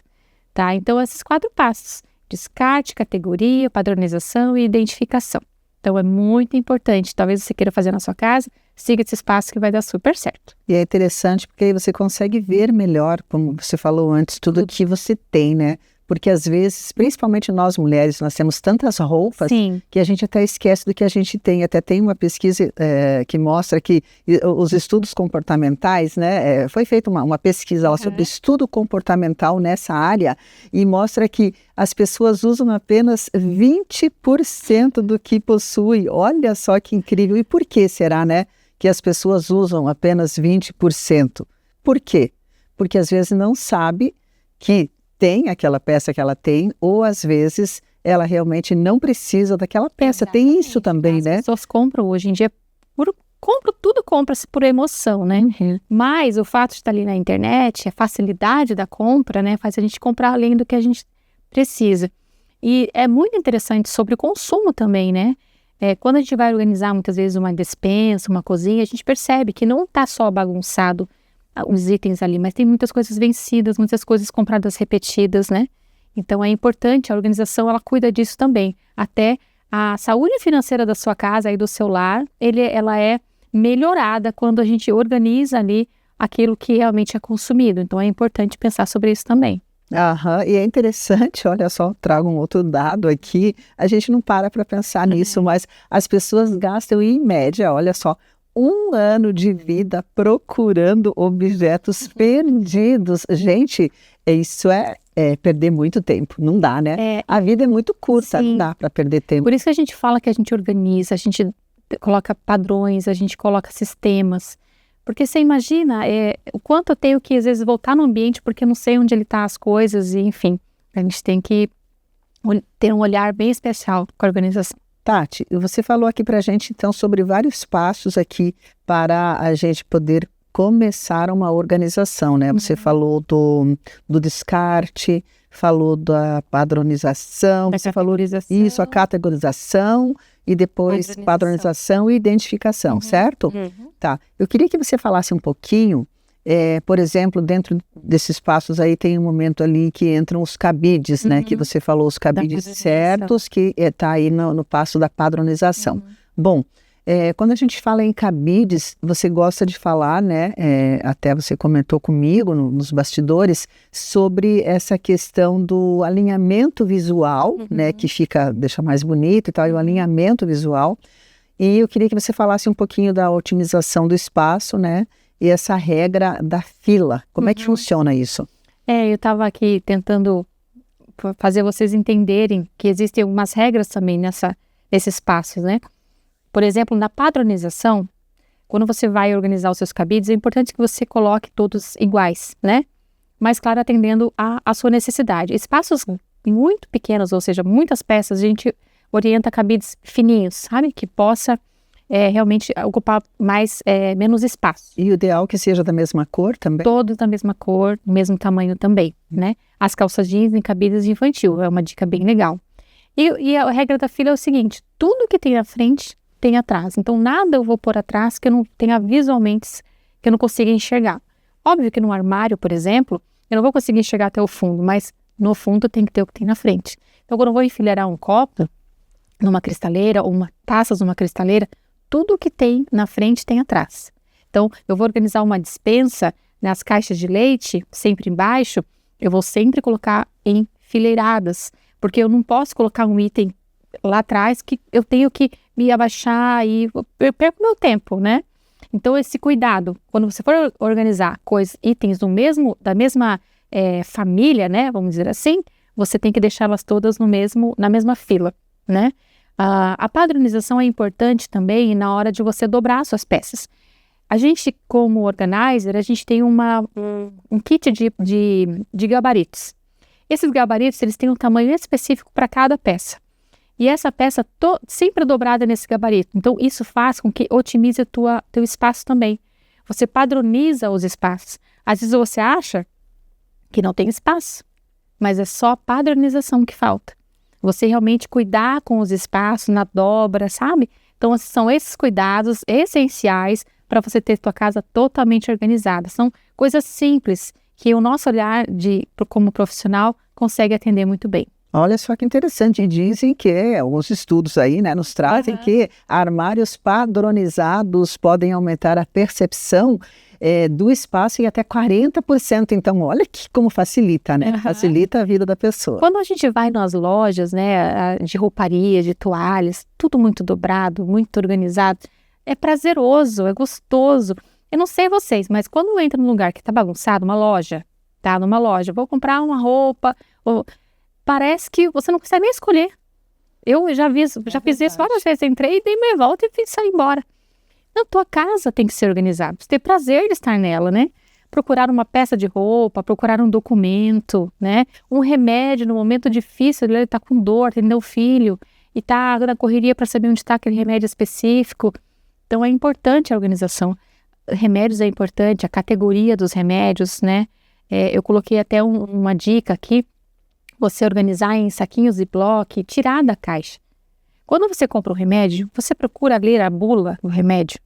Tá? Então, esses 4 passos: descarte, categoria, padronização e identificação. Então, é muito importante. Talvez você queira fazer na sua casa, siga esses passos que vai dar super certo. E é interessante porque aí você consegue ver melhor, como você falou antes, tudo que você tem, né? Porque às vezes, principalmente nós mulheres, nós temos tantas roupas Sim. que a gente até esquece do que a gente tem. Até tem uma pesquisa que mostra que os estudos comportamentais, né? Foi feita uma pesquisa lá sobre estudo comportamental nessa área e mostra que as pessoas usam apenas 20% do que possuem. Olha só que incrível. E por que será, né? Que as pessoas usam apenas 20%. Por quê? Porque às vezes não sabe que tem aquela peça que ela tem, ou às vezes ela realmente não precisa daquela peça. Exatamente. Tem isso também, né? As pessoas compram hoje em dia, tudo compra-se por emoção, né? Mas o fato de estar ali na internet, a facilidade da compra, né, faz a gente comprar além do que a gente precisa. E é muito interessante sobre o consumo também, né? Quando a gente vai organizar muitas vezes uma despensa, uma cozinha, a gente percebe que não está só bagunçado os itens ali, mas tem muitas coisas vencidas, muitas coisas compradas repetidas, né? Então é importante, a organização ela cuida disso também. Até a saúde financeira da sua casa e do seu lar, ela é melhorada quando a gente organiza ali aquilo que realmente é consumido. Então é importante pensar sobre isso também. E é interessante, olha só, trago um outro dado aqui, a gente não para pensar nisso, mas as pessoas gastam em média, olha só, 1 ano de vida procurando objetos perdidos. Gente, isso é perder muito tempo, não dá, né? A vida é muito curta, sim. Não dá para perder tempo. Por isso que a gente fala que a gente organiza, a gente coloca padrões, a gente coloca sistemas. Porque você imagina o quanto eu tenho que, às vezes, voltar no ambiente porque eu não sei onde ele está as coisas, e enfim, a gente tem que ter um olhar bem especial com a organização. Tati, você falou aqui para a gente, então, sobre vários passos aqui para a gente poder começar uma organização, né? Você falou do descarte, falou da padronização, você falou isso, a categorização e depois padronização e identificação, certo? Tá. Eu queria que você falasse um pouquinho, por exemplo, dentro desses passos aí tem um momento ali que entram os cabides, né? Que você falou, os cabides certos, que está aí no passo da padronização. Bom, quando a gente fala em cabides, você gosta de falar, né? Até você comentou comigo nos bastidores sobre essa questão do alinhamento visual, né? Que deixa mais bonito e tal, e o alinhamento visual. E eu queria que você falasse um pouquinho da otimização do espaço, né? E essa regra da fila, como é que funciona isso? Eu estava aqui tentando fazer vocês entenderem que existem algumas regras também nesses passos, né? Por exemplo, na padronização, quando você vai organizar os seus cabides, é importante que você coloque todos iguais, né? Mas, claro, atendendo à sua necessidade. Espaços muito pequenos, ou seja, muitas peças, a gente orienta cabides fininhos, sabe? Que possa realmente ocupar menos espaço. E o ideal que seja da mesma cor também? Todos da mesma cor, mesmo tamanho também, né? As calças jeans em cabides infantil, é uma dica bem legal. E a regra da fila é o seguinte, tudo que tem na frente tem atrás. Então, nada eu vou pôr atrás que eu não tenha visualmente, que eu não consiga enxergar. Óbvio que no armário, por exemplo, eu não vou conseguir enxergar até o fundo, mas no fundo tem que ter o que tem na frente. Então, quando eu vou enfileirar um copo numa cristaleira ou taças numa cristaleira, tudo que tem na frente tem atrás. Então, eu vou organizar uma despensa nas caixas de leite, sempre embaixo, eu vou sempre colocar enfileiradas, porque eu não posso colocar um item lá atrás que eu tenho que me abaixar e eu perco meu tempo, né? Então, esse cuidado, quando você for organizar itens da mesma família, né, vamos dizer assim, você tem que deixá-las todas na mesma fila, né? A padronização é importante também na hora de você dobrar suas peças. A gente, como organizer, a gente tem um kit de gabaritos. Esses gabaritos, eles têm um tamanho específico para cada peça. E essa peça sempre dobrada nesse gabarito. Então, isso faz com que otimize teu espaço também. Você padroniza os espaços. Às vezes você acha que não tem espaço, mas é só padronização que falta. Você realmente cuidar com os espaços na dobra, sabe? Então, são esses cuidados essenciais para você ter sua casa totalmente organizada. São coisas simples que o nosso olhar como profissional consegue atender muito bem. Olha só que interessante, e dizem que alguns estudos aí, né, nos trazem que armários padronizados podem aumentar a percepção do espaço em até 40%. Então, olha como facilita, né? Facilita a vida da pessoa. Quando a gente vai nas lojas, né, de rouparia, de toalhas, tudo muito dobrado, muito organizado, é prazeroso, é gostoso. Eu não sei vocês, mas quando eu entro num lugar que tá bagunçado, numa loja, vou comprar uma roupa, parece que você não consegue nem escolher. Eu já fiz isso várias vezes, entrei, dei meia volta e saí embora. Não, tua casa tem que ser organizada, você tem prazer de estar nela, né? Procurar uma peça de roupa, procurar um documento, né? Um remédio no momento difícil, ele tá com dor, tem meu filho, e tá na correria para saber onde está aquele remédio específico. Então é importante a organização. Remédios é importante, a categoria dos remédios, né? Eu coloquei até uma dica aqui, você organizar em saquinhos Ziploc, tirar da caixa. Quando você compra um remédio, você procura ler a bula do remédio?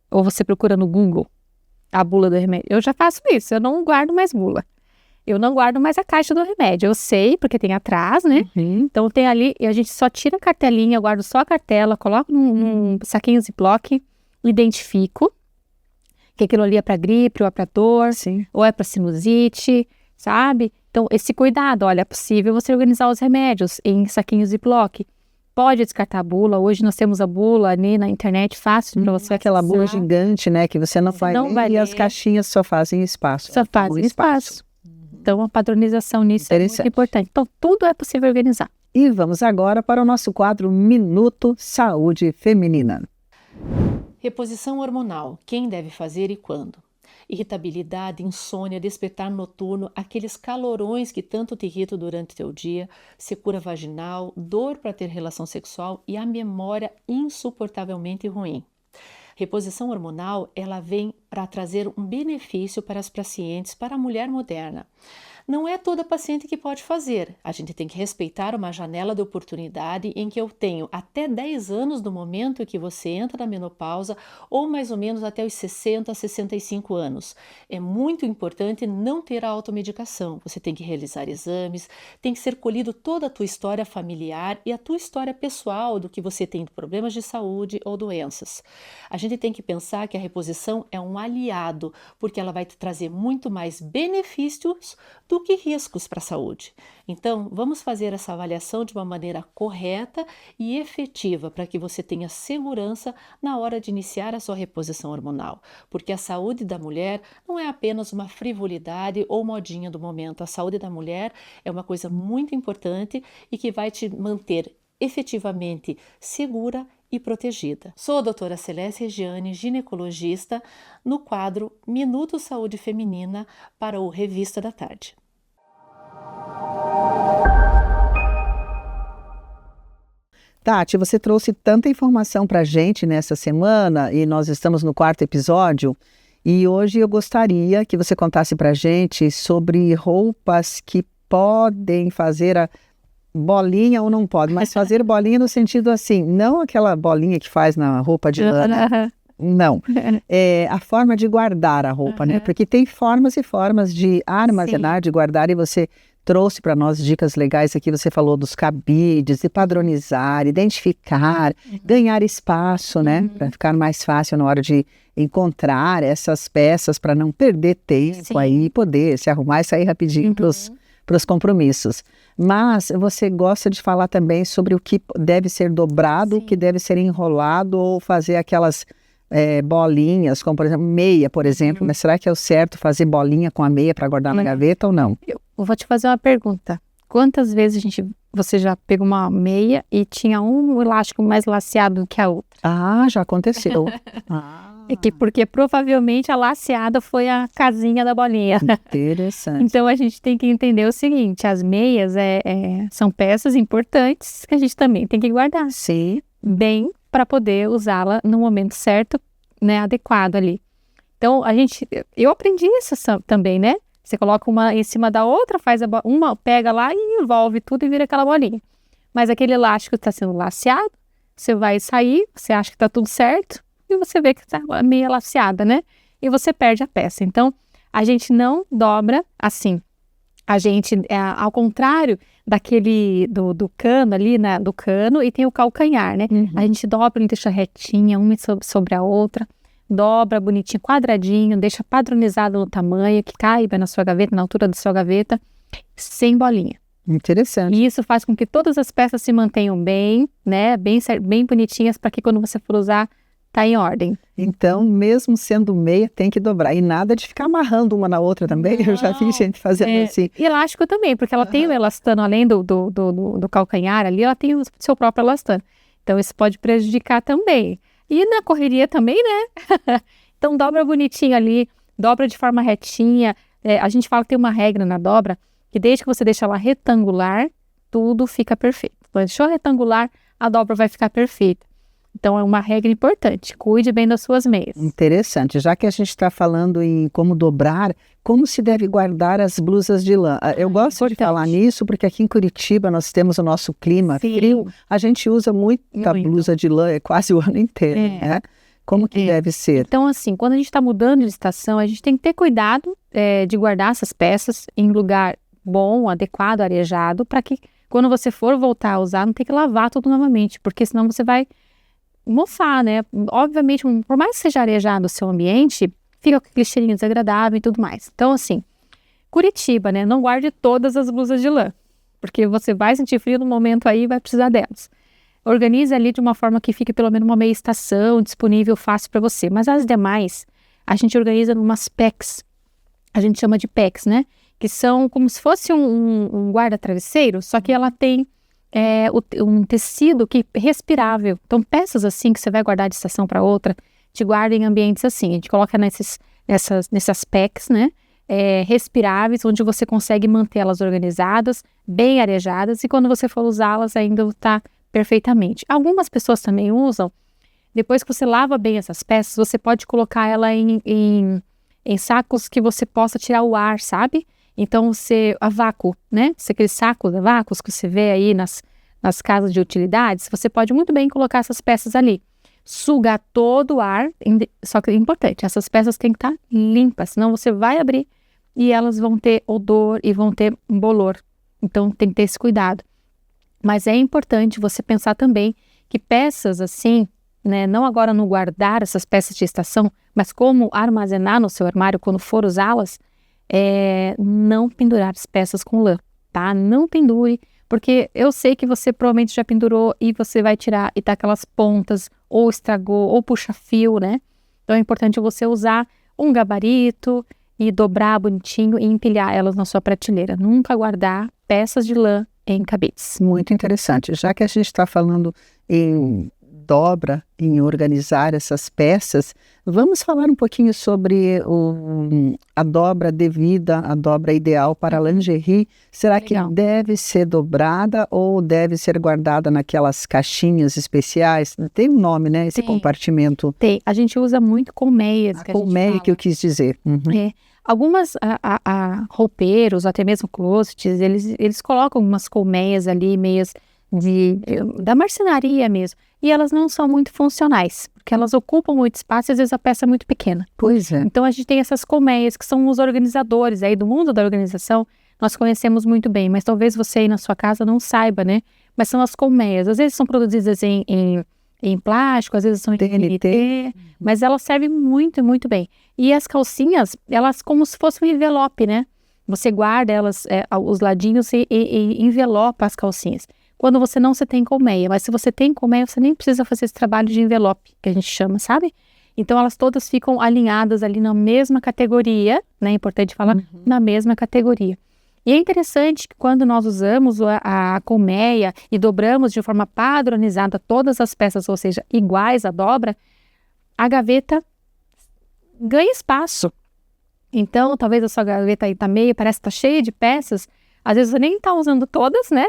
Ou você procura no Google a bula do remédio? Eu já faço isso, eu não guardo mais bula. Eu não guardo mais a caixa do remédio. Eu sei, porque tem atrás, né? Então tem ali, e a gente só tira a cartelinha, eu guardo só a cartela, coloco num saquinho Ziploc, identifico que aquilo ali é para gripe, ou é para dor, ou é para sinusite, sabe? Então, esse cuidado, olha, é possível você organizar os remédios em saquinhos Ziploc. Pode descartar a bula. Hoje nós temos a bula ali na internet, fácil para você. Aquela bula gigante, né? Que você não vai ler, e as caixinhas só fazem espaço. Só fazem espaço. Então, a padronização nisso é muito importante. Então, tudo é possível organizar. E vamos agora para o nosso quadro Minuto Saúde Feminina. Reposição hormonal. Quem deve fazer e quando? Irritabilidade, insônia, despertar noturno, aqueles calorões que tanto te irritam durante teu dia, secura vaginal, dor para ter relação sexual e a memória insuportavelmente ruim. Reposição hormonal, ela vem para trazer um benefício para as pacientes, para a mulher moderna. Não é toda paciente que pode fazer. A gente tem que respeitar uma janela de oportunidade em que eu tenho até 10 anos do momento que você entra na menopausa ou mais ou menos até os 60, 65 anos. É muito importante não ter a automedicação. Você tem que realizar exames, tem que ser colhido toda a tua história familiar e a tua história pessoal do que você tem de problemas de saúde ou doenças. A gente tem que pensar que a reposição é um aliado, porque ela vai te trazer muito mais benefícios do que riscos para a saúde. Então, vamos fazer essa avaliação de uma maneira correta e efetiva para que você tenha segurança na hora de iniciar a sua reposição hormonal, porque a saúde da mulher não é apenas uma frivolidade ou modinha do momento. A saúde da mulher é uma coisa muito importante e que vai te manter efetivamente segura e protegida. Sou a doutora Celeste Regiane, ginecologista, no quadro Minuto Saúde Feminina para o Revista da Tarde. Tati, você trouxe tanta informação para a gente nessa semana e nós estamos no 4º episódio e hoje eu gostaria que você contasse para a gente sobre roupas que podem fazer a bolinha ou não pode, mas fazer bolinha no sentido assim, não aquela bolinha que faz na roupa de lã, não, a forma de guardar a roupa, né? Porque tem formas e formas de armazenar, Sim. de guardar e você trouxe para nós dicas legais aqui, você falou dos cabides, de padronizar, identificar, ganhar espaço, né? Para ficar mais fácil na hora de encontrar essas peças, para não perder tempo Sim. aí e poder se arrumar e sair rapidinho para os compromissos. Mas você gosta de falar também sobre o que deve ser dobrado, o que deve ser enrolado ou fazer aquelas bolinhas, como por exemplo meia, por exemplo, mas será que é o certo fazer bolinha com a meia para guardar na gaveta ou não? Eu vou te fazer uma pergunta. Quantas vezes você já pegou uma meia e tinha um elástico mais laceado do que a outra? Ah, já aconteceu. Porque provavelmente a laceada foi a casinha da bolinha. Interessante. Então a gente tem que entender o seguinte, as meias são peças importantes que a gente também tem que guardar Sim. bem para poder usá-la no momento certo, né, adequado ali. Então eu aprendi isso também, né? Você coloca uma em cima da outra, uma pega lá e envolve tudo e vira aquela bolinha. Mas aquele elástico está sendo laceado, você vai sair, você acha que está tudo certo e você vê que está meio laceada, né? E você perde a peça. Então, a gente não dobra assim. A gente, ao contrário do cano ali, do cano, e tem o calcanhar, né? A gente dobra e deixa retinha, uma sobre a outra, dobra bonitinho, quadradinho, deixa padronizado no tamanho, que caiba na sua gaveta, na altura da sua gaveta, sem bolinha. Interessante. E isso faz com que todas as peças se mantenham bem, né? Bem bonitinhas, para que quando você for usar, tá em ordem. Então, mesmo sendo meia, tem que dobrar. E nada de ficar amarrando uma na outra também. Eu já vi gente fazendo assim. E elástico também, porque ela tem o elastano, além do calcanhar ali, ela tem o seu próprio elastano. Então, isso pode prejudicar também. E na correria também, né? Então, dobra bonitinho ali, dobra de forma retinha. A gente fala que tem uma regra na dobra, que desde que você deixa ela retangular, tudo fica perfeito. Então, deixou retangular, a dobra vai ficar perfeita. Então, é uma regra importante. Cuide bem das suas meias. Interessante. Já que a gente está falando em como dobrar, como se deve guardar as blusas de lã? Eu gosto de falar nisso porque aqui em Curitiba nós temos o nosso clima frio. A gente usa muita blusa de lã quase o ano inteiro, né? Como que deve ser? Então, assim, quando a gente está mudando de estação, a gente tem que ter cuidado de guardar essas peças em lugar bom, adequado, arejado, para que quando você for voltar a usar, não tem que lavar tudo novamente, porque senão você vai mofar, né? Obviamente, por mais que seja arejado o seu ambiente, fica com aquele cheirinho desagradável e tudo mais. Então, assim, Curitiba, né? Não guarde todas as blusas de lã, porque você vai sentir frio no momento aí e vai precisar delas. Organize ali de uma forma que fique pelo menos uma meia estação disponível fácil para você. Mas as demais, a gente organiza em umas packs. A gente chama de packs, né? Que são como se fosse um guarda-travesseiro, só que ela tem um tecido respirável. Então, peças assim que você vai guardar de estação para outra, te guarda em ambientes assim. A gente coloca nessas packs, né? Respiráveis, onde você consegue mantê-las organizadas, bem arejadas, e quando você for usá-las ainda está perfeitamente. Algumas pessoas também usam, depois que você lava bem essas peças, você pode colocar ela em sacos que você possa tirar o ar, sabe? Então, a vácuo, né? Aqueles sacos a vácuos que você vê aí nas casas de utilidades, você pode muito bem colocar essas peças ali. Sugar todo o ar, só que é importante, essas peças têm que estar limpas, senão você vai abrir e elas vão ter odor e vão ter bolor. Então, tem que ter esse cuidado. Mas é importante você pensar também que peças assim, né, não agora no guardar essas peças de estação, mas como armazenar no seu armário quando for usá-las, não pendurar as peças com lã, tá? Não pendure, porque eu sei que você provavelmente já pendurou e você vai tirar e tá aquelas pontas, ou estragou, ou puxa fio, né? Então é importante você usar um gabarito e dobrar bonitinho e empilhar elas na sua prateleira. Nunca guardar peças de lã em cabides. Muito interessante. Já que a gente está falando em dobra em organizar essas peças. Vamos falar um pouquinho sobre a dobra devida, a dobra ideal para a lingerie. Será que Legal. deve ser dobrada ou deve ser guardada naquelas caixinhas especiais? Tem um nome, né? Esse Tem. compartimento. Tem. A gente usa muito colmeias. A que a gente colmeia fala. que eu quis dizer. Uhum. Algumas roupeiros, até mesmo closets, eles colocam algumas colmeias ali, meias da marcenaria mesmo. E elas não são muito funcionais, porque elas ocupam muito espaço e às vezes a peça é muito pequena. Pois é. Então a gente tem essas colmeias que são os organizadores aí do mundo da organização, nós conhecemos muito bem, mas talvez você aí na sua casa não saiba, né? Mas são as colmeias. Às vezes são produzidas em plástico, às vezes são em TNT, mas elas servem muito, muito bem. E as calcinhas, elas como se fosse um envelope, né? Você guarda elas, os ladinhos e envelopa as calcinhas. Quando você não tem colmeia, mas se você tem colmeia, você nem precisa fazer esse trabalho de envelope, que a gente chama, sabe? Então elas todas ficam alinhadas ali na mesma categoria, né? É importante falar, na mesma categoria. E é interessante que quando nós usamos a colmeia e dobramos de forma padronizada todas as peças, ou seja, iguais à dobra, a gaveta ganha espaço. Então, talvez a sua gaveta aí parece que tá cheia de peças, às vezes você nem tá usando todas, né?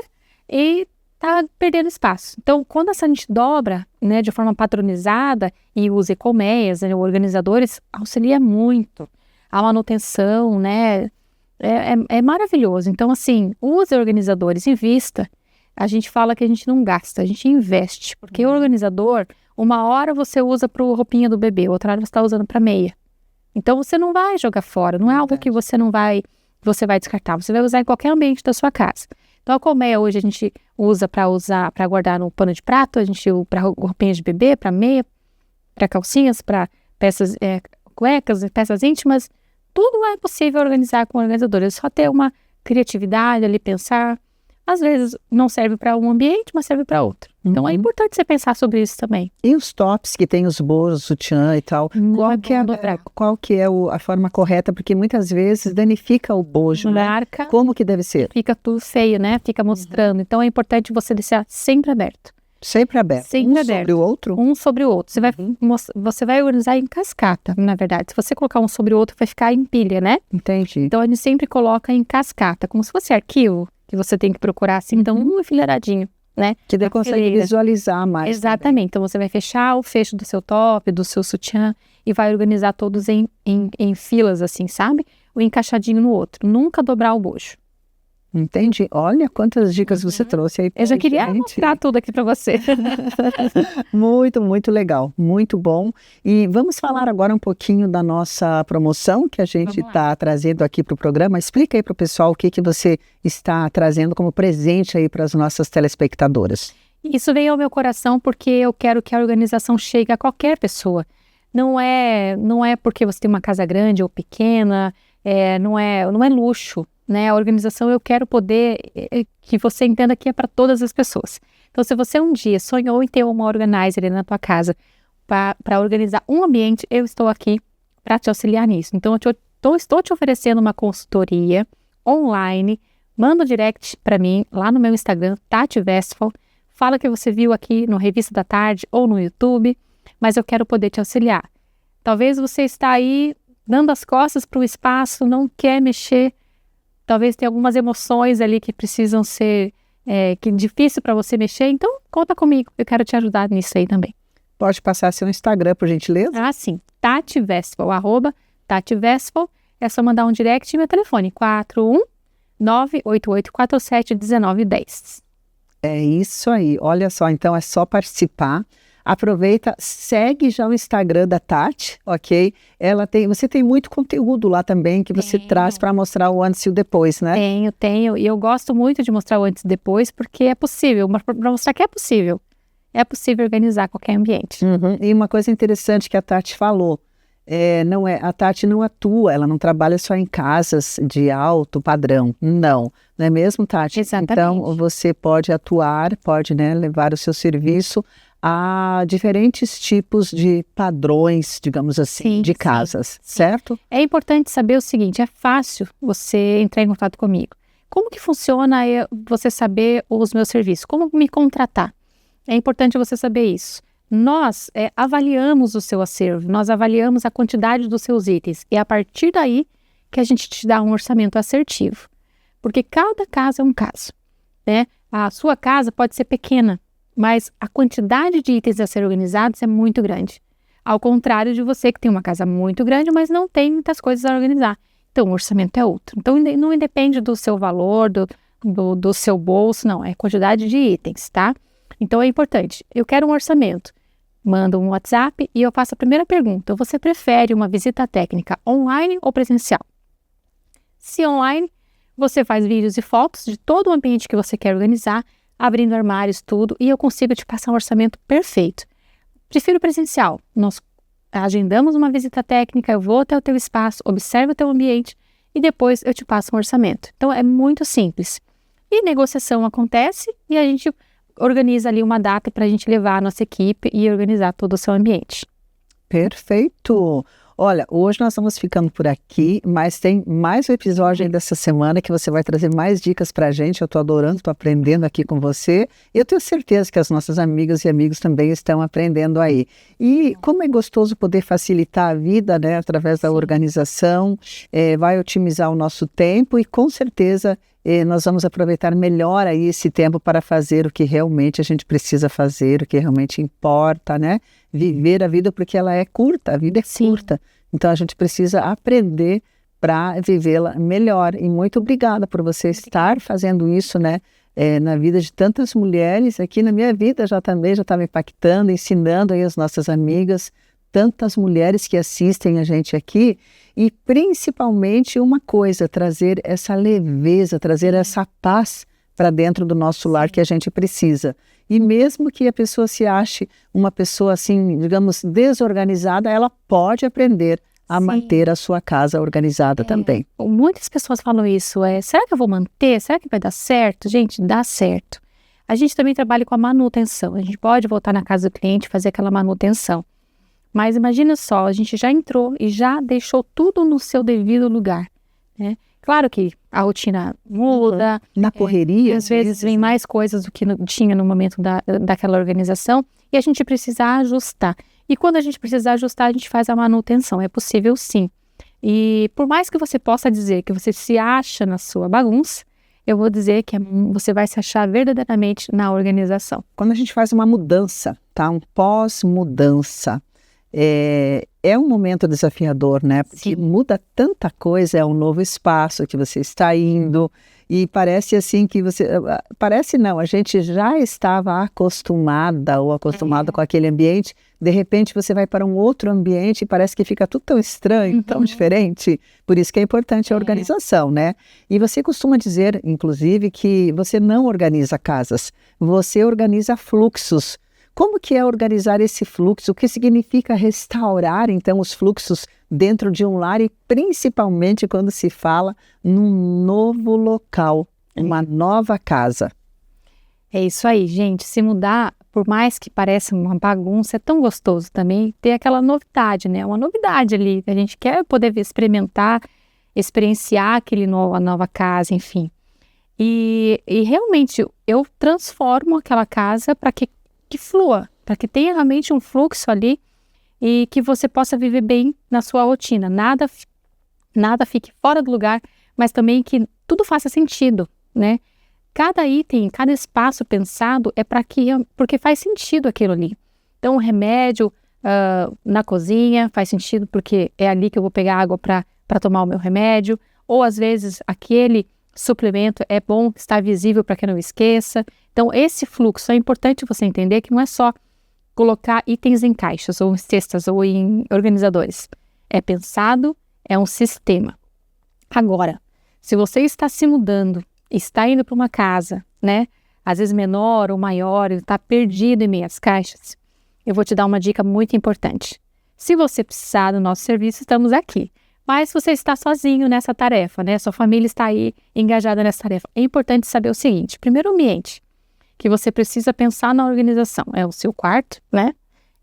E tá perdendo espaço. Então, quando a gente dobra, né, de forma padronizada e usa colmeias, né, organizadores, auxilia muito a manutenção, né? É maravilhoso. Então, assim, use organizadores, invista. A gente fala que a gente não gasta, a gente investe. Porque o organizador, uma hora você usa para o roupinha do bebê, outra hora você está usando para meia. Então, você não vai jogar fora. Não é algo que você vai descartar. Você vai usar em qualquer ambiente da sua casa. Então, a colmeia hoje a gente usa para guardar no pano de prato, a gente usa para roupinhas de bebê, para meia, para calcinhas, para peças, cuecas, peças íntimas. Tudo é possível organizar com organizadores. É só ter uma criatividade ali, pensar. Às vezes não serve para um ambiente, mas serve para outro. Então é importante você pensar sobre isso também. E os tops que tem os bolsos, sutiã e tal, qual que é a forma correta? Porque muitas vezes danifica o bojo, né? Marca, como que deve ser? fica tudo feio, né? Fica mostrando. Então é importante você deixar sempre aberto. Sempre aberto. Sempre um aberto. Sobre o outro? Um sobre o outro. Você vai organizar em cascata, na verdade. Se você colocar um sobre o outro, vai ficar em pilha, né? Entendi. Então a gente sempre coloca em cascata, como se fosse arquivo, que você tem que procurar assim, então um enfileiradinho, né? Que daí consegue visualizar mais. Exatamente. Também. Então você vai fechar o fecho do seu top, do seu sutiã e vai organizar todos em filas assim, sabe? Um encaixadinho no outro. Nunca dobrar o bojo. Entendi. Olha quantas dicas você trouxe aí. Eu já queria mostrar tudo aqui para você. Muito, muito legal. Muito bom. E vamos falar agora um pouquinho da nossa promoção que a gente está trazendo aqui para o programa. Explica aí para o pessoal o que você está trazendo como presente aí para as nossas telespectadoras. Isso veio ao meu coração porque eu quero que a organização chegue a qualquer pessoa. Não é porque você tem uma casa grande ou pequena, não é luxo. Né? A organização eu quero poder que você entenda que é para todas as pessoas. Então, se você um dia sonhou em ter uma organizer na tua casa para organizar um ambiente, eu estou aqui para te auxiliar nisso. Então, eu estou te oferecendo uma consultoria online. Manda um direct para mim lá no meu Instagram, Tati Westphal. Fala que você viu aqui no Revista da Tarde ou no YouTube, mas eu quero poder te auxiliar. Talvez você está aí dando as costas para o espaço, não quer mexer. Talvez tenha algumas emoções ali que precisam ser que é difícil para você mexer. Então, conta comigo. Eu quero te ajudar nisso aí também. Pode passar seu Instagram, por gentileza? Ah, sim. Tati Westphal, @Tati Westphal. É só mandar um direct e meu telefone, 41988471910. É isso aí. Olha só, então é só participar. Aproveita, segue já o Instagram da Tati, ok? Você tem muito conteúdo lá também que você traz para mostrar o antes e o depois, né? Tenho. E eu gosto muito de mostrar o antes e depois porque é possível, para mostrar que é possível. É possível organizar qualquer ambiente. E uma coisa interessante que a Tati falou, a Tati não atua, ela não trabalha só em casas de alto padrão, não é mesmo, Tati? Exatamente. Então, você pode atuar, pode, né, levar o seu serviço a diferentes tipos de padrões, digamos assim, de casas, certo? É importante saber o seguinte, é fácil você entrar em contato comigo. Como que funciona você saber os meus serviços? Como me contratar? É importante você saber isso. nós avaliamos o seu acervo, nós avaliamos a quantidade dos seus itens. E é a partir daí que a gente te dá um orçamento assertivo. Porque cada casa é um caso, né? A sua casa pode ser pequena, mas a quantidade de itens a ser organizados é muito grande. Ao contrário de você que tem uma casa muito grande, mas não tem muitas coisas a organizar. Então, o orçamento é outro. Então, não independe do seu valor, do seu bolso, não. É quantidade de itens, tá? Então, é importante. Eu quero um orçamento. Manda um WhatsApp e eu faço a primeira pergunta. Você prefere uma visita técnica online ou presencial? Se online, você faz vídeos e fotos de todo o ambiente que você quer organizar, abrindo armários, tudo, e eu consigo te passar um orçamento perfeito. Prefiro presencial. Nós agendamos uma visita técnica, eu vou até o teu espaço, observo o teu ambiente e depois eu te passo um orçamento. Então, é muito simples. E negociação acontece e a gente organiza ali uma data para a gente levar a nossa equipe e organizar todo o seu ambiente. Perfeito! Olha, hoje nós estamos ficando por aqui, mas tem mais um episódio aí dessa semana que você vai trazer mais dicas para a gente. Eu estou adorando, estou aprendendo aqui com você. Eu tenho certeza que as nossas amigas e amigos também estão aprendendo aí. E como é gostoso poder facilitar a vida, né, através da organização, vai otimizar o nosso tempo e com certeza nós vamos aproveitar melhor aí esse tempo para fazer o que realmente a gente precisa fazer, o que realmente importa, né? Viver a vida porque ela é curta, a vida é curta. Então a gente precisa aprender para vivê-la melhor. E muito obrigada por você estar fazendo isso, né? Na vida de tantas mulheres, aqui na minha vida já está me impactando, ensinando aí as nossas amigas, tantas mulheres que assistem a gente aqui. E principalmente uma coisa, trazer essa leveza, trazer essa paz para dentro do nosso lar que a gente precisa. E mesmo que a pessoa se ache uma pessoa assim, digamos, desorganizada, ela pode aprender a manter a sua casa organizada também. Muitas pessoas falam isso, será que eu vou manter? Será que vai dar certo? Gente, dá certo. A gente também trabalha com a manutenção, a gente pode voltar na casa do cliente e fazer aquela manutenção. Mas imagina só, a gente já entrou e já deixou tudo no seu devido lugar, né? Claro que a rotina muda. Na correria. Às vezes vem mais coisas do que tinha no momento daquela organização e a gente precisa ajustar. E quando a gente precisa ajustar, a gente faz a manutenção. É possível sim. E por mais que você possa dizer que você se acha na sua bagunça, eu vou dizer que você vai se achar verdadeiramente na organização. Quando a gente faz uma mudança, tá? Um pós-mudança, é um momento desafiador, né? Porque muda tanta coisa, é um novo espaço que você está indo e parece assim que parece não, a gente já estava acostumada ou acostumado com aquele ambiente, de repente você vai para um outro ambiente e parece que fica tudo tão estranho, tão diferente. Por isso que é importante a organização, né? E você costuma dizer, inclusive, que você não organiza casas, você organiza fluxos. Como que é organizar esse fluxo? O que significa restaurar, então, os fluxos dentro de um lar e principalmente quando se fala num novo local, uma nova casa? É isso aí, gente. Se mudar, por mais que pareça uma bagunça, é tão gostoso também ter aquela novidade, né? Uma novidade ali. A gente quer poder experimentar, experienciar a nova casa, enfim. E realmente, eu transformo aquela casa para que flua, para que tenha realmente um fluxo ali e que você possa viver bem na sua rotina. Nada fique fora do lugar, mas também que tudo faça sentido, né? Cada item, cada espaço pensado é porque faz sentido aquilo ali. Então, o remédio na cozinha faz sentido porque é ali que eu vou pegar água para tomar o meu remédio, ou às vezes aquele suplemento é bom estar visível para que eu não esqueça. Então, esse fluxo é importante você entender que não é só colocar itens em caixas, ou em cestas, ou em organizadores. É pensado, é um sistema. Agora, se você está se mudando, está indo para uma casa, né? Às vezes menor ou maior, está perdido em meio às caixas, eu vou te dar uma dica muito importante. Se você precisar do nosso serviço, estamos aqui. Mas você está sozinho nessa tarefa, né? Sua família está aí engajada nessa tarefa. É importante saber o seguinte: primeiro ambiente que você precisa pensar na organização é o seu quarto, né?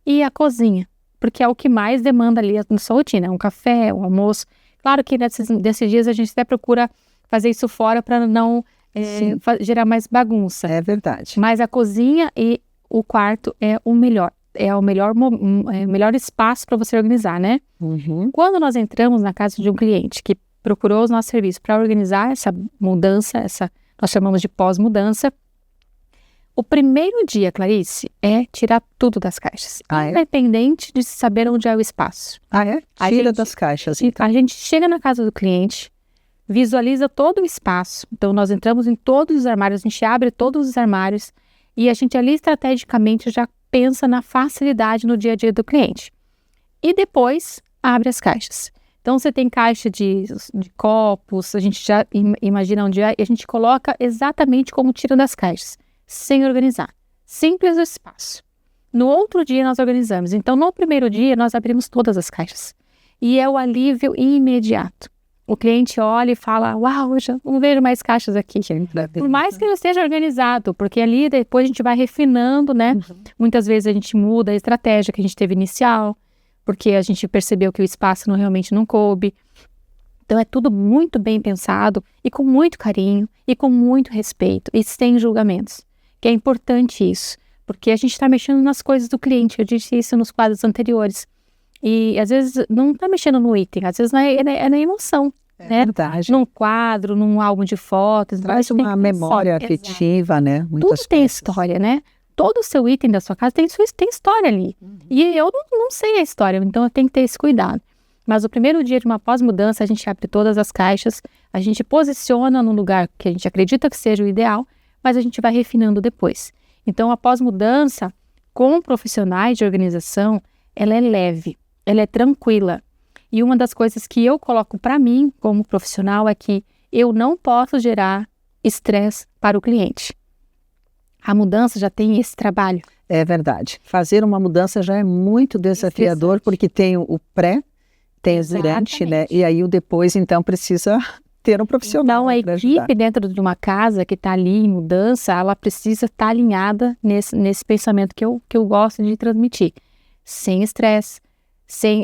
E a cozinha, porque é o que mais demanda ali na sua rotina. Um café, um almoço. Claro que desses dias a gente até procura fazer isso fora para não gerar mais bagunça. É verdade. Mas a cozinha e o quarto é o melhor. é o melhor espaço para você organizar, né? Quando nós entramos na casa de um cliente que procurou os nossos serviços para organizar essa mudança, nós chamamos de pós-mudança, o primeiro dia, Clarice, é tirar tudo das caixas, independente de saber onde é o espaço. Tira das caixas, então. A gente chega na casa do cliente, visualiza todo o espaço. Então, nós entramos em todos os armários, a gente abre todos os armários e a gente ali estrategicamente já pensa na facilidade no dia a dia do cliente. E depois, abre as caixas. Então, você tem caixa de copos, a gente já imagina onde é e a gente coloca exatamente como tira das caixas, sem organizar. Simples o espaço. No outro dia, nós organizamos. Então, no primeiro dia, nós abrimos todas as caixas. E é o alívio imediato. O cliente olha e fala, uau, eu já não vejo mais caixas aqui. Por mais que não esteja organizado, porque ali depois a gente vai refinando, né? Muitas vezes a gente muda a estratégia que a gente teve inicial, porque a gente percebeu que o espaço realmente não coube. Então é tudo muito bem pensado e com muito carinho e com muito respeito e sem julgamentos, que é importante isso, porque a gente está mexendo nas coisas do cliente, eu disse isso nos quadros anteriores, e às vezes não está mexendo no item, às vezes é na emoção, né? Verdade. Num quadro, num álbum de fotos. Traz uma memória afetiva, né? Muitas Tudo tem peças. história, né? Todo o seu item da sua casa tem história ali. E eu não sei a história, então eu tenho que ter esse cuidado. Mas o primeiro dia de uma pós-mudança, a gente abre todas as caixas, a gente posiciona no lugar que a gente acredita que seja o ideal, mas a gente vai refinando depois. Então, a pós-mudança, com profissionais de organização, ela é leve, ela é tranquila. E uma das coisas que eu coloco para mim, como profissional, é que eu não posso gerar estresse para o cliente. A mudança já tem esse trabalho. É verdade. Fazer uma mudança já é muito desafiador, porque tem o pré, tem o durante, né? E aí o depois, então, precisa ter um profissional. Então, a equipe dentro de uma casa que está ali em mudança, ela precisa estar alinhada nesse pensamento que eu gosto de transmitir. Sem estresse,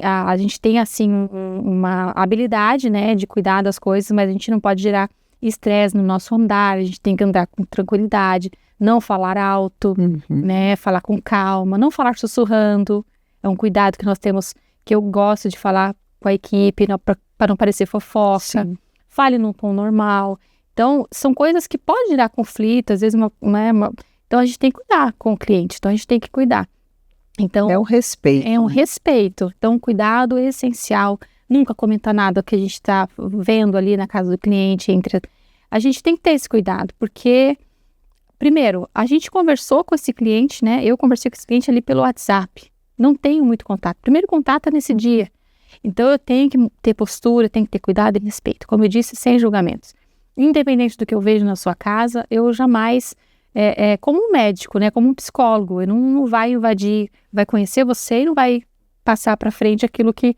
a gente tem, assim, uma habilidade, né, de cuidar das coisas, mas a gente não pode gerar estresse no nosso andar, a gente tem que andar com tranquilidade, não falar alto, né, falar com calma, não falar sussurrando. É um cuidado que nós temos, que eu gosto de falar com a equipe, para não parecer fofoca. Sim. Fale num tom normal. Então, são coisas que podem gerar conflito, às vezes então a gente tem que cuidar com o cliente, então a gente tem que cuidar. Então, é um respeito. É um respeito. Então, cuidado é essencial. Nunca comentar nada que a gente está vendo ali na casa do cliente. A gente tem que ter esse cuidado, porque, primeiro, a gente conversou com esse cliente, né? Eu conversei com esse cliente ali pelo WhatsApp. Não tenho muito contato. Primeiro contato é nesse dia. Então, eu tenho que ter postura, tenho que ter cuidado e respeito. Como eu disse, sem julgamentos. Independente do que eu vejo na sua casa, eu jamais... como um médico, né? Como um psicólogo. Eu não vai invadir, vai conhecer você e não vai passar para frente aquilo que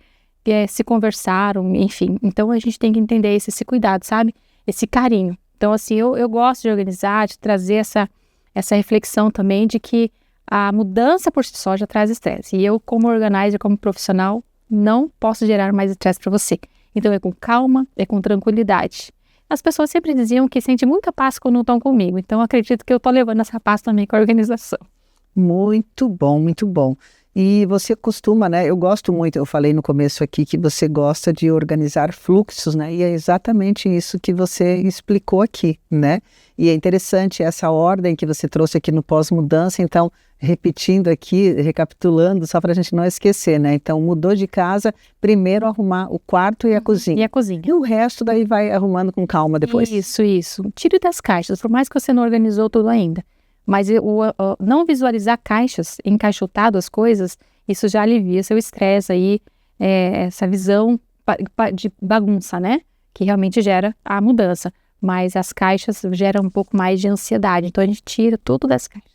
se conversaram, enfim. Então, a gente tem que entender esse cuidado, sabe? Esse carinho. Então, assim, eu gosto de organizar, de trazer essa reflexão também de que a mudança por si só já traz estresse. E eu, como organizer, como profissional, não posso gerar mais estresse para você. Então, é com calma, é com tranquilidade. As pessoas sempre diziam que sentem muita paz quando estão comigo. Então, acredito que eu estou levando essa paz também com a organização. Muito bom, muito bom. E você costuma, né? Eu gosto muito, eu falei no começo aqui que você gosta de organizar fluxos, né? E é exatamente isso que você explicou aqui, né? E é interessante essa ordem que você trouxe aqui no pós-mudança. Então, repetindo aqui, recapitulando, só para a gente não esquecer, né? Então, mudou de casa, primeiro arrumar o quarto e a cozinha. E a cozinha. E o resto daí vai arrumando com calma depois. Isso. Tire das caixas, por mais que você não organizou tudo ainda. Mas não visualizar caixas, encaixotado as coisas, isso já alivia seu estresse aí, essa visão de bagunça, né? Que realmente gera a mudança. Mas as caixas geram um pouco mais de ansiedade. Então, a gente tira tudo das caixas.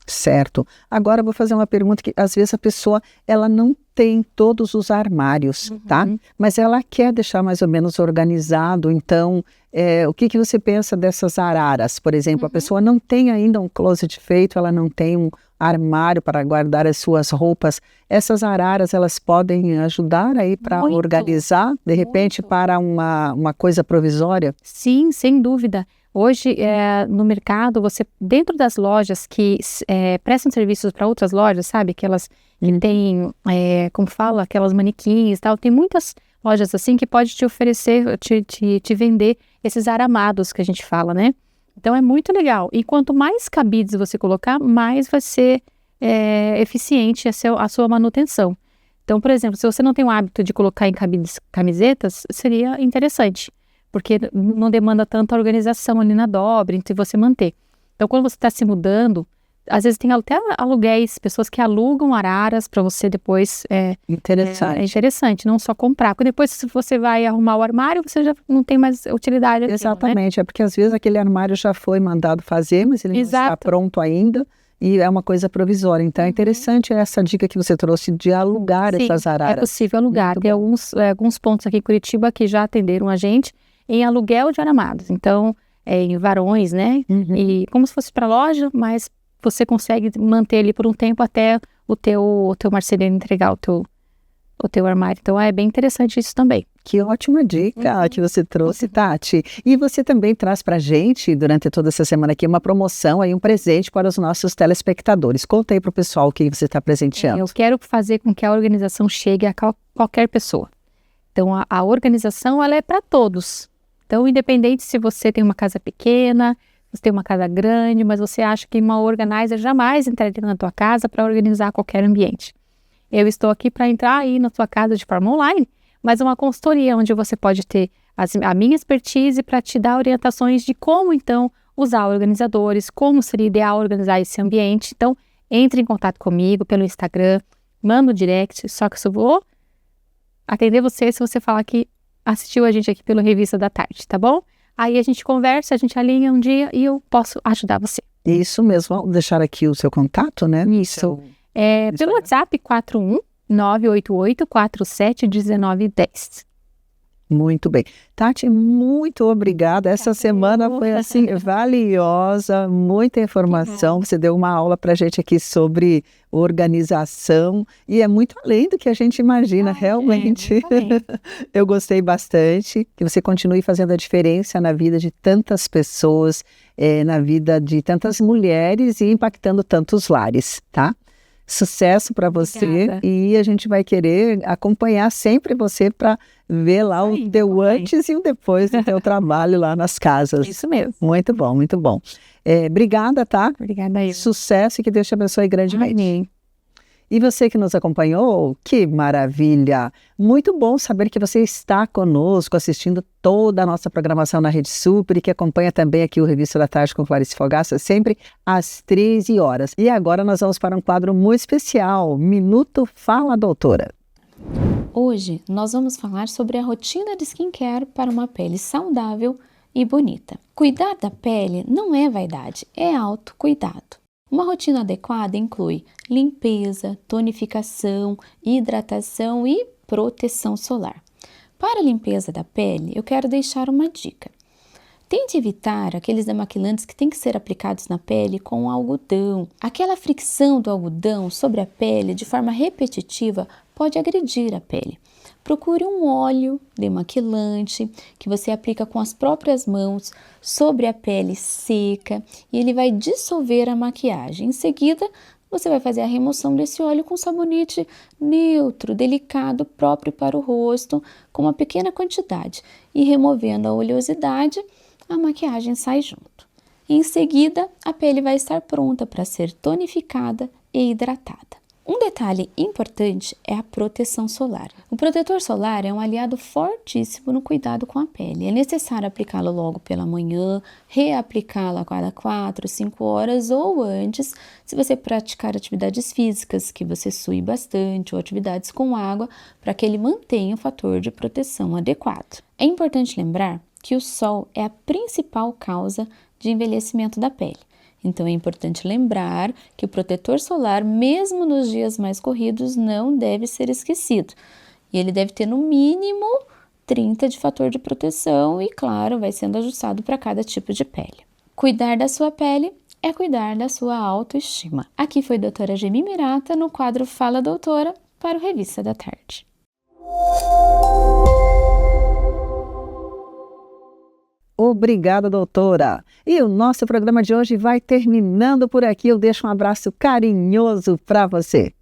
Certo. Agora eu vou fazer uma pergunta que às vezes a pessoa, ela não tem todos os armários, tá? Mas ela quer deixar mais ou menos organizado. Então, o que você pensa dessas araras? Por exemplo, a pessoa não tem ainda um closet feito, ela não tem um armário para guardar as suas roupas. Essas araras, elas podem ajudar aí para organizar, de repente, para uma coisa provisória? Sim, sem dúvida. Hoje, no mercado, dentro das lojas que prestam serviços para outras lojas, sabe? Aquelas que tem, como fala, aquelas manequins e tal. Tem muitas lojas assim que pode te oferecer, te vender esses aramados que a gente fala, né? Então é muito legal. E quanto mais cabides você colocar, mais vai ser eficiente a sua manutenção. Então, por exemplo, se você não tem o hábito de colocar em cabides camisetas, seria interessante, porque não demanda tanta organização ali na dobra, entre você manter. Então, quando você está se mudando, às vezes tem até aluguéis, pessoas que alugam araras para você depois. Interessante. É interessante, não só comprar, porque depois, se você vai arrumar o armário, você já não tem mais utilidade. Exatamente, né? é porque às vezes aquele armário já foi mandado fazer, mas ele não está pronto ainda. E é uma coisa provisória. Então, é interessante essa dica que você trouxe de alugar essas araras. É possível alugar. Tem alguns pontos aqui em Curitiba que já atenderam a gente em aluguel de aramados. Então, em varões, né? E como se fosse para loja, mas você consegue manter ali por um tempo até o teu marceneiro entregar o teu armário. Então, é bem interessante isso também. Que ótima dica que você trouxe, Tati. E você também traz para a gente, durante toda essa semana aqui, uma promoção, aí, um presente para os nossos telespectadores. Conta aí para o pessoal o que você está presenteando. Eu quero fazer com que a organização chegue a qualquer pessoa. Então, a organização, ela é para todos. Então, independente se você tem uma casa pequena, você tem uma casa grande, mas você acha que uma organizer jamais entraria na tua casa para organizar qualquer ambiente. Eu estou aqui para entrar aí na tua casa de forma online, mas uma consultoria onde você pode ter a minha expertise para te dar orientações de como, então, usar organizadores, como seria ideal organizar esse ambiente. Então, entre em contato comigo pelo Instagram, manda um direct, só que eu só vou atender você se você falar que assistiu a gente aqui pelo Revista da Tarde, tá bom? Aí a gente conversa, a gente alinha um dia e eu posso ajudar você. Isso mesmo, vou deixar aqui o seu contato, né? Isso. Pelo WhatsApp 41988471910. Muito bem. Tati, muito obrigada. Essa semana foi assim valiosa, muita informação. Você deu uma aula para a gente aqui sobre organização e é muito além do que a gente imagina, realmente. Eu gostei bastante. Que você continue fazendo a diferença na vida de tantas pessoas, na vida de tantas mulheres e impactando tantos lares, tá? Sucesso para você. Obrigada. E a gente vai querer acompanhar sempre você para ver lá o teu antes e o depois do teu trabalho lá nas casas. Isso mesmo. Muito bom, muito bom. Obrigada, tá? Obrigada aí. Sucesso e que Deus te abençoe grandemente. E você que nos acompanhou, que maravilha! Muito bom saber que você está conosco, assistindo toda a nossa programação na Rede Super e que acompanha também aqui o Revista da Tarde com Clarice Fogaça, sempre às 13 horas. E agora nós vamos para um quadro muito especial, Minuto Fala Doutora. Hoje nós vamos falar sobre a rotina de skincare para uma pele saudável e bonita. Cuidar da pele não é vaidade, é autocuidado. Uma rotina adequada inclui limpeza, tonificação, hidratação e proteção solar. Para a limpeza da pele, eu quero deixar uma dica. Tente evitar aqueles demaquilantes que têm que ser aplicados na pele com algodão. Aquela fricção do algodão sobre a pele de forma repetitiva pode agredir a pele. Procure um óleo demaquilante que você aplica com as próprias mãos sobre a pele seca e ele vai dissolver a maquiagem. Em seguida, você vai fazer a remoção desse óleo com sabonete neutro, delicado, próprio para o rosto, com uma pequena quantidade. E removendo a oleosidade, a maquiagem sai junto. Em seguida, a pele vai estar pronta para ser tonificada e hidratada. Um detalhe importante é a proteção solar. O protetor solar é um aliado fortíssimo no cuidado com a pele. É necessário aplicá-lo logo pela manhã, reaplicá-lo a cada 4, 5 horas ou antes, se você praticar atividades físicas, que você sue bastante, ou atividades com água, para que ele mantenha o fator de proteção adequado. É importante lembrar que o sol é a principal causa de envelhecimento da pele. Então, é importante lembrar que o protetor solar, mesmo nos dias mais corridos, não deve ser esquecido. E ele deve ter, no mínimo, 30 de fator de proteção e, claro, vai sendo ajustado para cada tipo de pele. Cuidar da sua pele é cuidar da sua autoestima. Aqui foi a doutora Gemi Mirata no quadro Fala Doutora para o Revista da Tarde. Obrigada, doutora. E o nosso programa de hoje vai terminando por aqui. Eu deixo um abraço carinhoso para você.